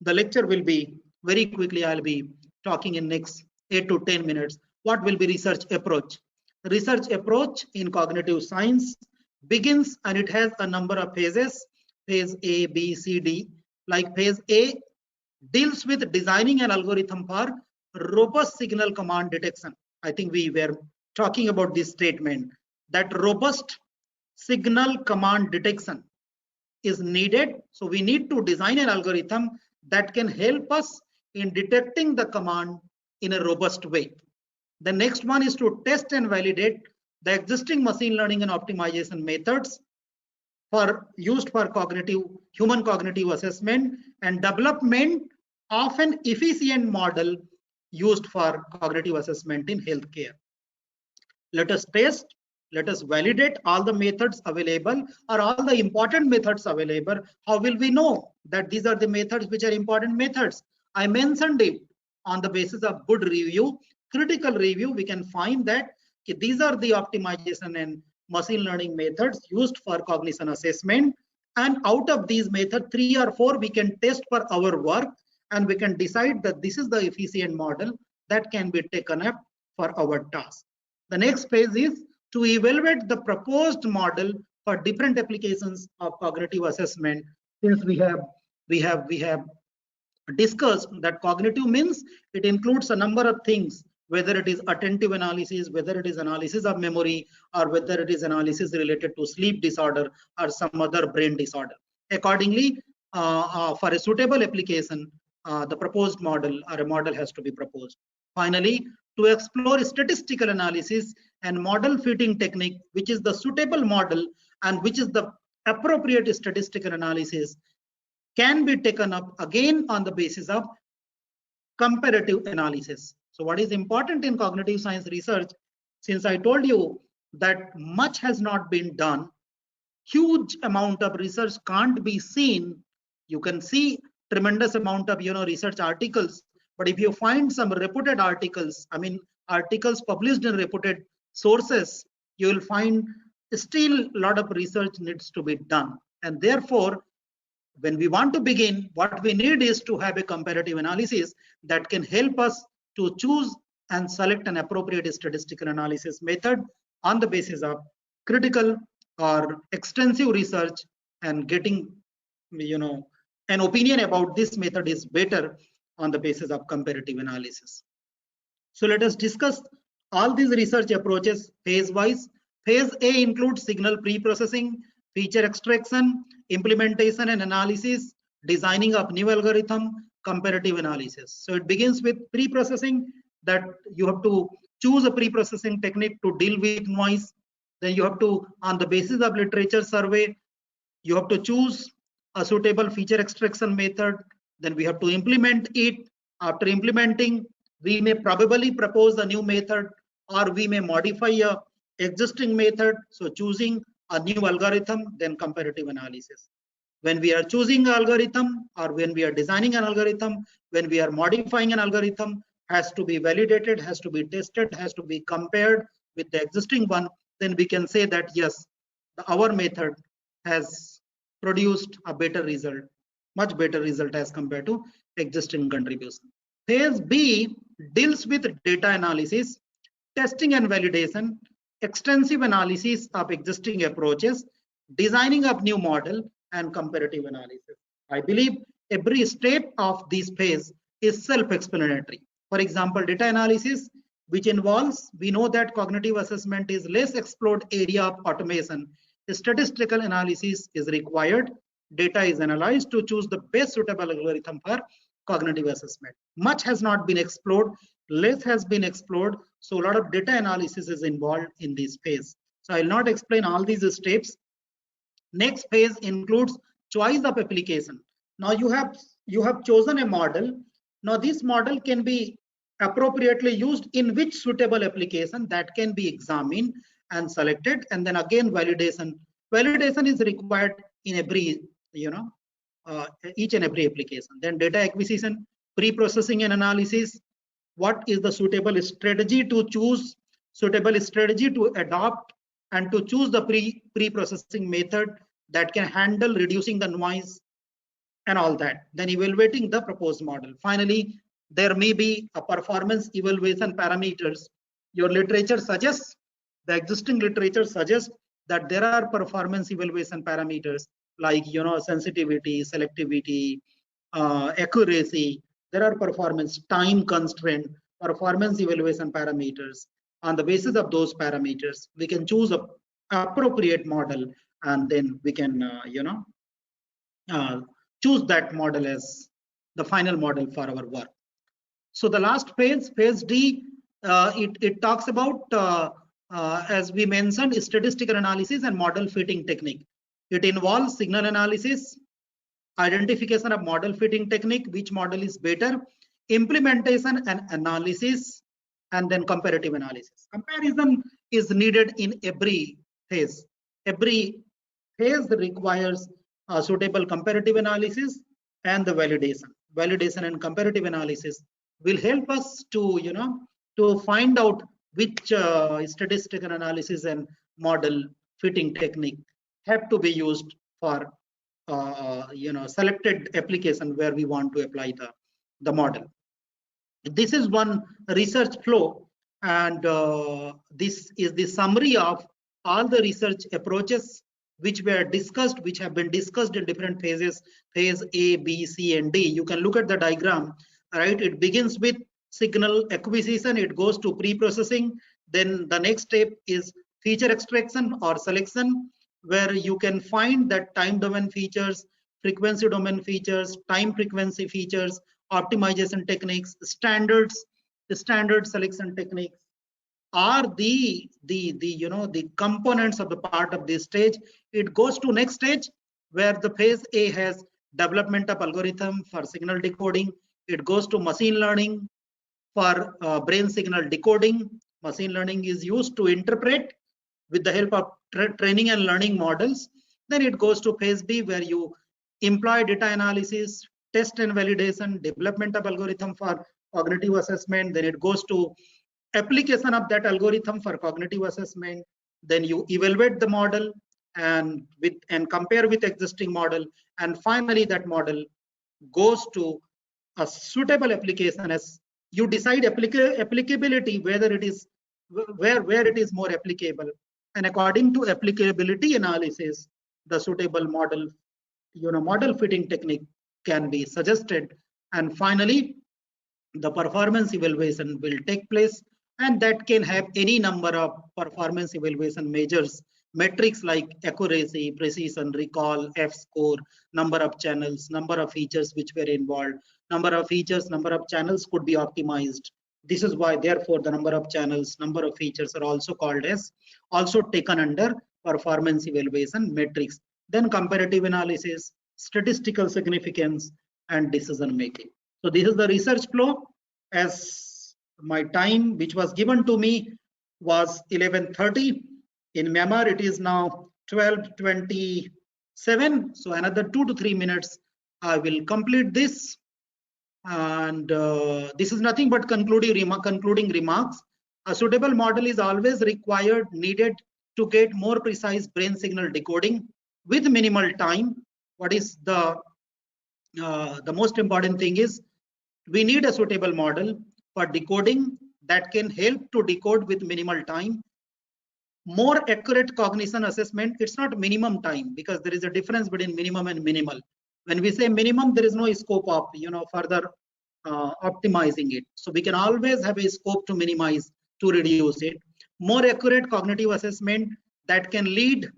the lecture will be very quickly. I'll be talking in next 8 to 10 minutes. What will be research approach? Research approach in cognitive science begins, and it has a number of phases. Phase A, B, C, D. Like phase A deals with designing an algorithm for robust signal command detection. I think we were talking about this statement, that robust signal command detection is needed. So we need to design an algorithm that can help us in detecting the command in a robust way. The next one is to test and validate the existing machine learning and optimization methods used for human cognitive assessment and development of an efficient model used for cognitive assessment in healthcare. Let us test, let us validate all the methods available, or all the important methods available. How will we know that these are the methods which are important methods? I mentioned it. On the basis of good review, critical review, we can find that these are the optimization and machine learning methods used for cognition assessment, and out of these methods 3 or 4 we can test for our work, and we can decide that this is the efficient model that can be taken up for our task. The next phase is to evaluate the proposed model for different applications of cognitive assessment. Since we have discussed that cognitive means it includes a number of things, whether it is attentive analysis, whether it is analysis of memory, or whether it is analysis related to sleep disorder or some other brain disorder. Accordingly, for a suitable application, the proposed model or a model has to be proposed. Finally, to explore statistical analysis and model fitting technique, which is the suitable model and which is the appropriate statistical analysis, can be taken up again on the basis of comparative analysis. So what is important in cognitive science research, since I told you that much has not been done, huge amount of research can't be seen. You can see tremendous amount of research articles, but if you find some reputed articles, I mean articles published in reputed sources, you will find still a lot of research needs to be done. And therefore, when we want to begin, what we need is to have a comparative analysis that can help us to choose and select an appropriate statistical analysis method on the basis of critical or extensive research, and getting an opinion about this method is better on the basis of comparative analysis. So let us discuss all these research approaches phase wise. Phase A includes signal pre-processing, feature extraction, implementation and analysis, designing of new algorithm, comparative analysis. So it begins with pre-processing, that you have to choose a pre-processing technique to deal with noise. Then you have to, on the basis of literature survey, you have to choose a suitable feature extraction method. Then we have to implement it. After implementing, we may probably propose a new method, or we may modify existing method, so choosing a new algorithm, then comparative analysis. When we are choosing an algorithm or when we are designing an algorithm, when we are modifying an algorithm, has to be validated, has to be tested, has to be compared with the existing one, then we can say that yes, our method has produced a better result, much better result as compared to existing contribution. Phase B deals with data analysis, testing and validation, extensive analysis of existing approaches, designing of new model, and comparative analysis. I believe every step of this phase is self-explanatory. For example, data analysis, which involves, we know that cognitive assessment is less explored area of automation. Statistical analysis is required. Data is analyzed to choose the best suitable algorithm for cognitive assessment. Much has not been explored, less has been explored, so a lot of data analysis is involved in this phase. So I'll not explain all these steps. Next phase includes choice of application. Now you have chosen a model. Now this model can be appropriately used in which suitable application, that can be examined and selected, and then again validation. Validation is required in every, each and every application. Then data acquisition, pre-processing and analysis. What is the suitable strategy to choose, suitable strategy to adopt, and to choose the pre-processing method that can handle reducing the noise and all that. Then evaluating the proposed model. Finally, there may be a performance evaluation parameters. Your literature suggests, the existing literature suggests that there are performance evaluation parameters like sensitivity, selectivity, accuracy. There are performance time constraint, performance evaluation parameters. On the basis of those parameters, we can choose a appropriate model, and then we can choose that model as the final model for our work. So the last phase, phase D, it talks about, as we mentioned, statistical analysis and model fitting technique. It involves signal analysis, identification of model fitting technique, which model is better, implementation and analysis, and then comparative analysis. Comparison is needed in every phase. Every phase requires a suitable comparative analysis and the validation. Validation and comparative analysis will help us to, to find out which statistical analysis and model fitting technique have to be used for selected application where we want to apply the model. This is one research flow, and this is the summary of all the research approaches which were discussed, which have been discussed in different phases, phase A, B, C, and D. You can look at the diagram, right? It begins with signal acquisition, it goes to pre-processing, then the next step is feature extraction or selection, where you can find that time domain features, frequency domain features, time frequency features, optimization techniques, standard selection techniques are the components of the part of this stage. It goes to next stage where the phase A has development of algorithm for signal decoding. It goes to machine learning for brain signal decoding. Machine learning is used to interpret with the help of training and learning models. Then it goes to phase B where you employ data analysis, test and validation, development of algorithm for cognitive assessment. Then it goes to application of that algorithm for cognitive assessment. Then you evaluate the model and compare with existing model, and finally that model goes to a suitable application as you decide applicability, whether it is where it is more applicable, and according to applicability analysis, the suitable model model fitting technique can be suggested, and finally the performance evaluation will take place, and that can have any number of performance evaluation measures, metrics like accuracy, precision, recall, F-score, number of channels, number of features which were involved, number of features, number of channels could be optimized. This is why, therefore, the number of channels, number of features are also called as, also taken under performance evaluation metrics. Then comparative analysis, statistical significance, and decision making. So this is the research flow. As my time which was given to me was 11:30. In Myanmar, it is now 12:27. So another 2 to 3 minutes, I will complete this. And this is nothing but concluding remarks. A suitable model is always required, needed to get more precise brain signal decoding with minimal time. What is the most important thing is we need a suitable model for decoding that can help to decode with minimal time. More accurate cognition assessment, it's not minimum time, because there is a difference between minimum and minimal. When we say minimum, there is no scope of further optimizing it. So we can always have a scope to minimize, to reduce it. More accurate cognitive assessment that can lead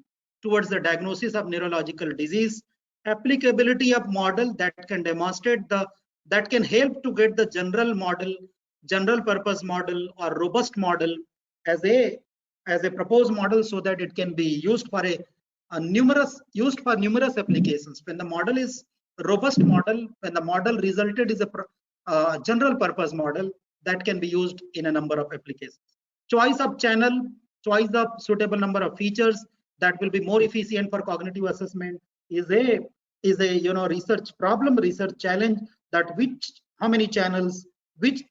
towards the diagnosis of neurological disease. Applicability of model that can demonstrate that can help to get the general model, general purpose model or robust model as a proposed model, so that it can be used for numerous applications. When the model is robust model, when the model resulted is a general purpose model, that can be used in a number of applications. Choice of channel, choice of suitable number of features that will be more efficient for cognitive assessment is a research problem, research challenge, that how many channels, which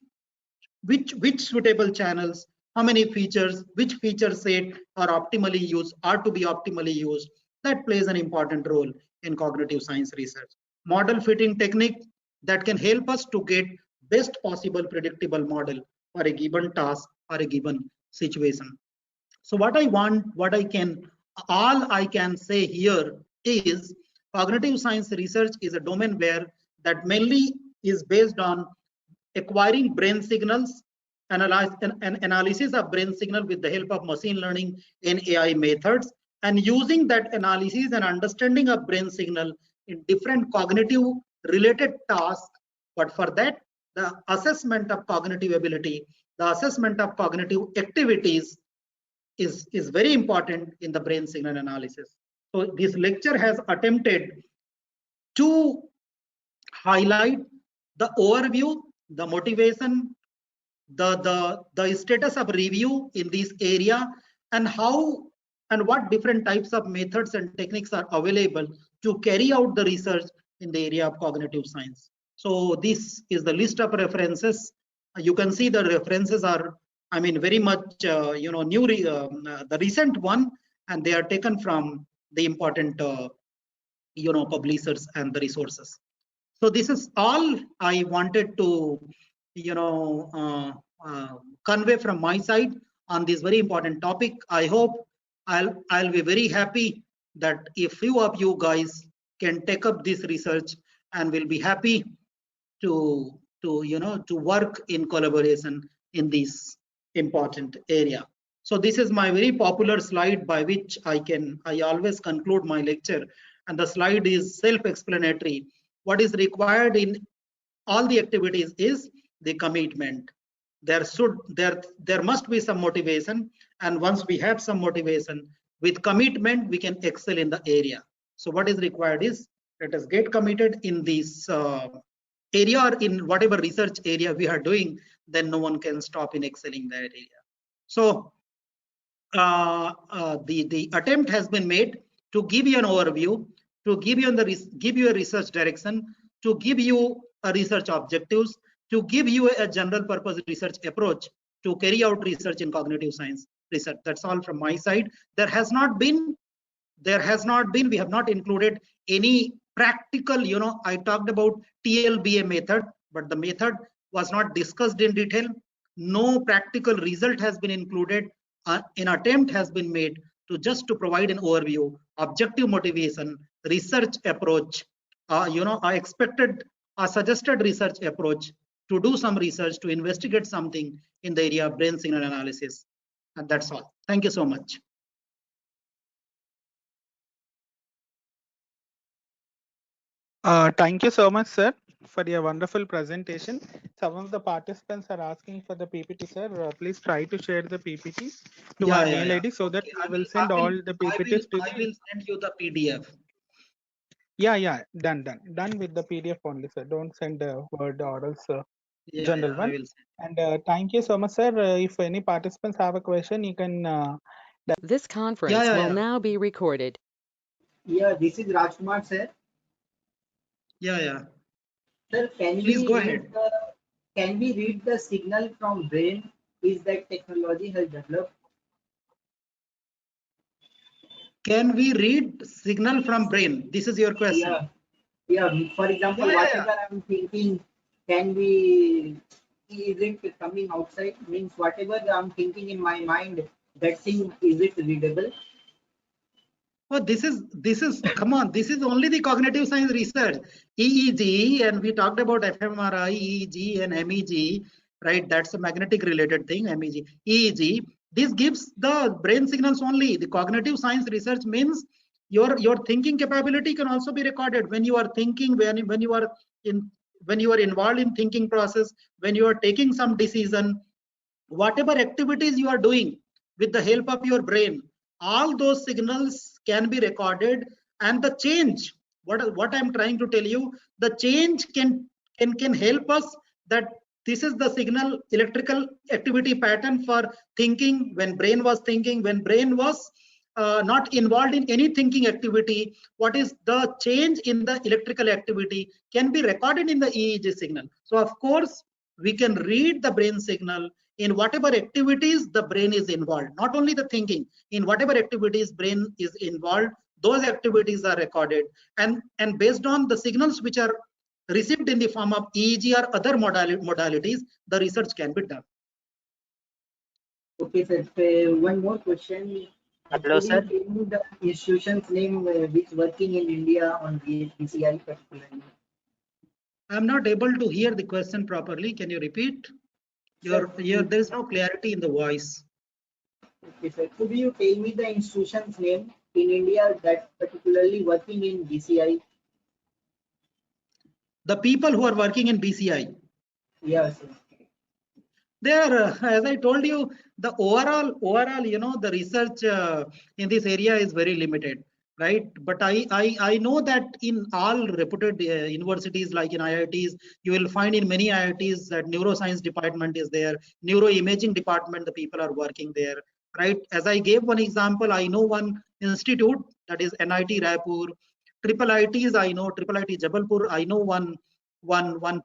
suitable channels, how many features, which feature set are optimally used, are to be optimally used. That plays an important role in cognitive science research. Model fitting technique that can help us to get best possible predictable model for a given task or a given situation. So all I can say here is cognitive science research is a domain where that mainly is based on acquiring brain signals, analysis of brain signal with the help of machine learning and AI methods, and using that analysis and understanding of brain signal in different cognitive related tasks. But for that, the assessment of cognitive ability, the assessment of cognitive activities is very important in the brain signal analysis. So this lecture has attempted to highlight the overview, the motivation, the status of review in this area, and how and what different types of methods and techniques are available to carry out the research in the area of cognitive science. So this is the list of references. You can see the references are, I mean, very much the recent one, and they are taken from the important publishers and the resources. So this is all I wanted to convey from my side on this very important topic. I hope I'll be very happy that if few of you guys can take up this research, and will be happy to work in collaboration in this important area. So this is my very popular slide by which I always conclude my lecture, and the slide is self-explanatory. What is required in all the activities is the commitment. There must be some motivation, and once we have some motivation, with commitment we can excel in the area. So what is required is, let us get committed in this area, or in whatever research area we are doing, then no one can stop in excelling that area. So the attempt has been made to give you an overview, to give you a research direction, to give you a research objectives, to give you a general purpose research approach to carry out research in cognitive science research. That's all from my side. We have not included any practical, I talked about TLBA method, but the method was not discussed in detail. No practical result has been included. An attempt has been made to just to provide an overview, objective motivation, research approach, I expected a suggested research approach to do some research, to investigate something in the area of brain signal analysis. And that's all. Thank you so much. Thank you so much, sir, for your wonderful presentation. Some of the participants are asking for the PPT, sir. Please try to share the PPT to our mail ID so that I will send all the PPTs to. I will send you the PDF. Yeah, done with the PDF only, sir. Don't send Word or else general one. I will say. And thank you so much, sir. If any participants have a question, you can. This conference will now be recorded. Yeah, this is Rajkumar, sir. Yeah. Sir, Please go ahead. Can we read the signal from brain? Is that technology has developed? Can we read signal from brain? This is your question. Yeah. For example, whatever I'm thinking, can we? Is it coming outside? Means whatever I'm thinking in my mind, that thing, is it readable? Oh, this is come on, this is only the cognitive science research. EEG, and we talked about fMRI, EEG and MEG, right? That's a magnetic related thing, MEG. EEG, this gives the brain signals only. The cognitive science research means your thinking capability can also be recorded when you are thinking, when you are involved in thinking process, when you are taking some decision, whatever activities you are doing with the help of your brain, all those signals can be recorded. And the change, what I'm trying to tell you, the change can help us, that this is the signal electrical activity pattern for thinking, when brain was thinking, when brain was not involved in any thinking activity, what is the change in the electrical activity can be recorded in the EEG signal. So of course we can read the brain signal in whatever activities the brain is involved, not only the thinking, in whatever activities brain is involved, those activities are recorded, and based on the signals which are received in the form of EEG or other modalities, the research can be done. Okay, sir. One more question. Hello, sir. Could you tell me the institution's name which working in India on BCI particularly? I'm not able to hear the question properly. Can you repeat? There is no clarity in the voice. Okay, sir. Could you tell me the institution's name in India that particularly working in BCI? The people who are working in BCI. Yes, sir. They are, as I told you, the overall, the research in this area is very limited, right? But I know that in all reputed universities, like in IITs, you will find in many IITs that neuroscience department is there, neuroimaging department, the people are working there, right? As I gave one example, I know one institute, that is NIT Raipur. Triple ITs, I know Triple IT Jabalpur. I know one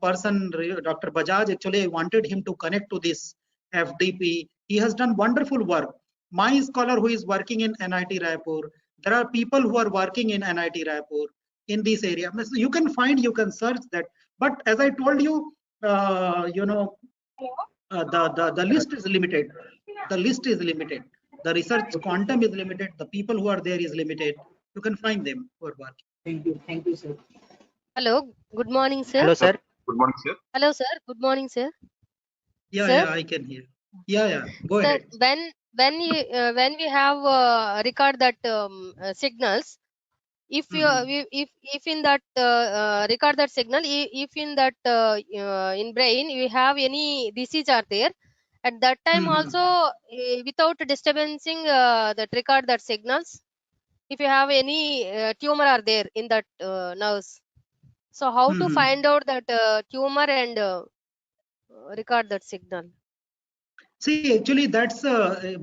person, Dr. Bajaj, actually I wanted him to connect to this FDP. He has done wonderful work. My scholar who is working in NIT Raipur, there are people who are working in NIT Raipur in this area. You can find, you can search that. But as I told you, the list is limited. The list is limited. The research quantum is limited. The people who are there is limited. You can find them who are working. Thank you, sir. Hello, good morning, sir. Hello, sir. Good morning, sir. Hello, sir. Good morning, sir. Yeah, I can hear. Yeah. Go sir, ahead. When we have record that signals, if you if in that record that signal, if in that in brain we have any disease are there, at that time also without disturbing that record that signals, if you have any tumor are there in that nerves, so how to find out that tumor and record that signal? See, actually, that's I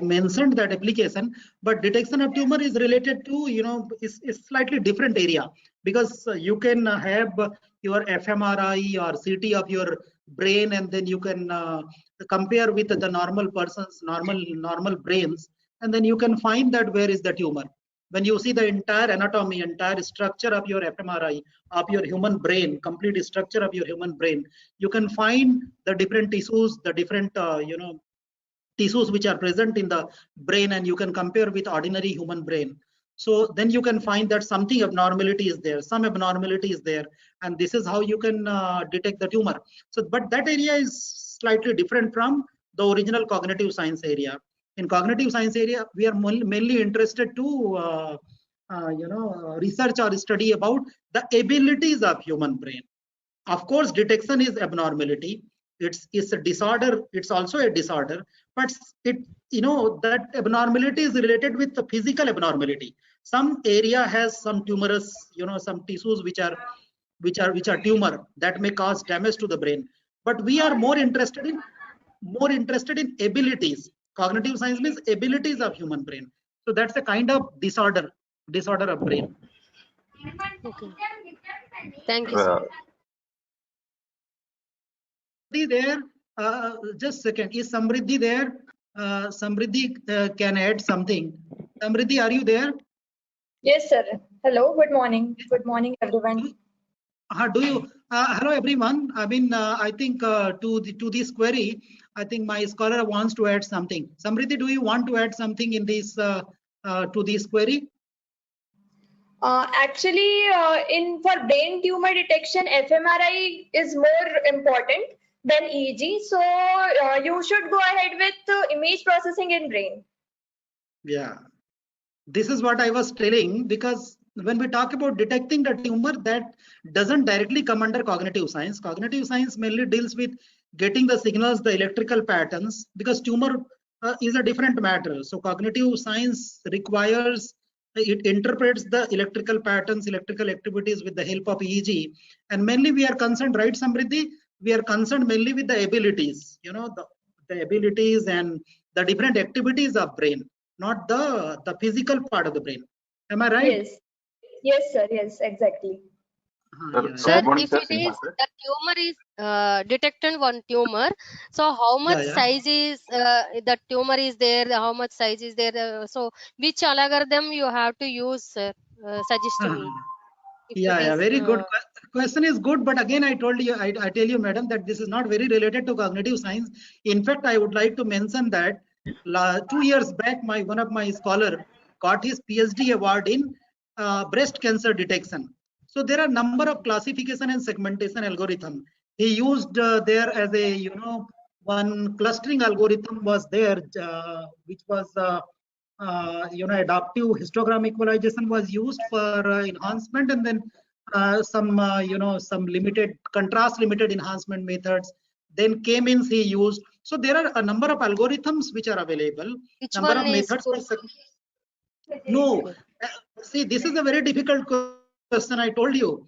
mentioned that application, but detection of tumor is related to is slightly different area, because you can have your fMRI or CT of your brain, and then you can compare with the normal person's normal brains, and then you can find that where is the tumor. When you see the entire anatomy, entire structure of your fMRI of your human brain, complete structure of your human brain, you can find the different tissues, the different tissues which are present in the brain, and you can compare with ordinary human brain. So then you can find that something abnormality is there, some abnormality is there, and this is how you can detect the tumor. So, but that area is slightly different from the original cognitive science area. In cognitive science area, we are mainly interested to research or study about the abilities of human brain. Of course, detection is abnormality. It's a disorder. It's also a disorder, but that abnormality is related with the physical abnormality. Some area has some tumorous, some tissues which are which are tumor that may cause damage to the brain. But we are more interested in abilities. Cognitive science means abilities of human brain. So that's a kind of disorder of brain. Okay. Thank you, sir. There, just a second. Is Samriddhi there? Samriddhi can add something. Samriddhi, are you there? Yes, sir. Hello. Good morning. Good morning, everyone. Hello, everyone. I mean, I think to this query, I think my scholar wants to add something. Samriddhi, do you want to add something in this to this query? Actually, for brain tumor detection, fMRI is more important than EEG. So you should go ahead with image processing in brain. Yeah, this is what I was telling, because when we talk about detecting the tumor, that doesn't directly come under cognitive science. Cognitive science mainly deals with getting the signals, the electrical patterns, because tumor is a different matter. So cognitive science requires, it interprets the electrical patterns, electrical activities with the help of EEG. And mainly we are concerned, right, Samriddhi? We are concerned mainly with the abilities, you know, the abilities and the different activities of brain, not the physical part of the brain. Am I right? Yes. Yes, sir. Yes, exactly. Sir, if it is the tumor is detected one tumor, so how much size is the tumor is there? How much size is there? So which algorithm you have to use, sir? Suggest to me. Yeah, very good. Question is good, but again, I told you, I tell you, madam, that this is not very related to cognitive science. In fact, I would like to mention that 2 years back, one of my scholar got his PhD award in breast cancer detection. So there are a number of classification and segmentation algorithm. He used there as a, you know, one clustering algorithm was there, which was you know, adaptive histogram equalization was used for enhancement, and then some you know, some limited contrast limited enhancement methods. Then K-means he used. So there are a number of algorithms which are available. Which number one of is methods. good? No, see, this is a very difficult question. I told you,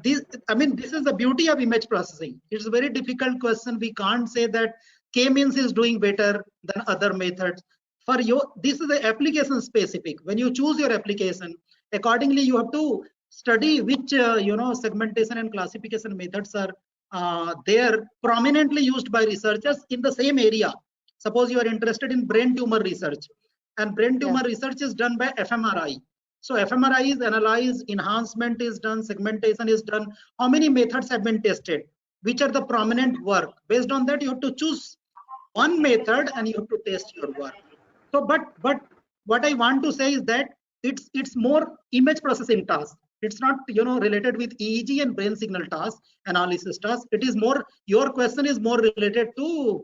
this. I mean, this is the beauty of image processing. It's a very difficult question. We can't say that K-means is doing better than other methods. For you, this is the application specific. When you choose your application, accordingly, you have to study which you know, segmentation and classification methods are there prominently used by researchers in the same area. Suppose you are interested in brain tumor research, and brain tumor research is done by fMRI. So fMRI is analyzed, enhancement is done, segmentation is done. How many methods have been tested? Which are the prominent work? Based on that, you have to choose one method and you have to test your work. So, but what I want to say is that it's more image processing task. It's not, you know, related with EEG and brain signal task, analysis task. It is more, your question is more related to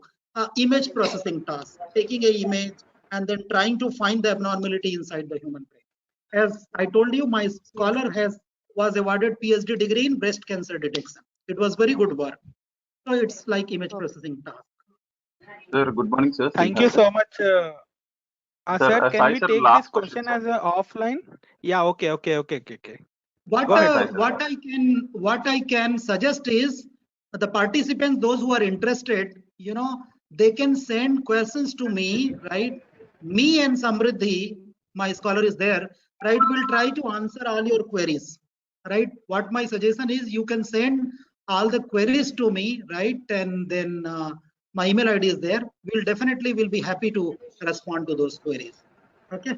image processing task, taking an image and then trying to find the abnormality inside the human brain. As I told you, my scholar was awarded PhD degree in breast cancer detection. It was very good work. So it's like image processing task. Sir, good morning, sir. Thank you so much. Sir, can we take this question as a offline? Yeah, okay. What I can suggest is the participants, those who are interested, you know, they can send questions to me, right? Me and Samriddhi, my scholar is there, right? We'll try to answer all your queries, right? What my suggestion is, you can send all the queries to me, right? And then my email ID is there. We'll be happy to respond to those queries. Okay.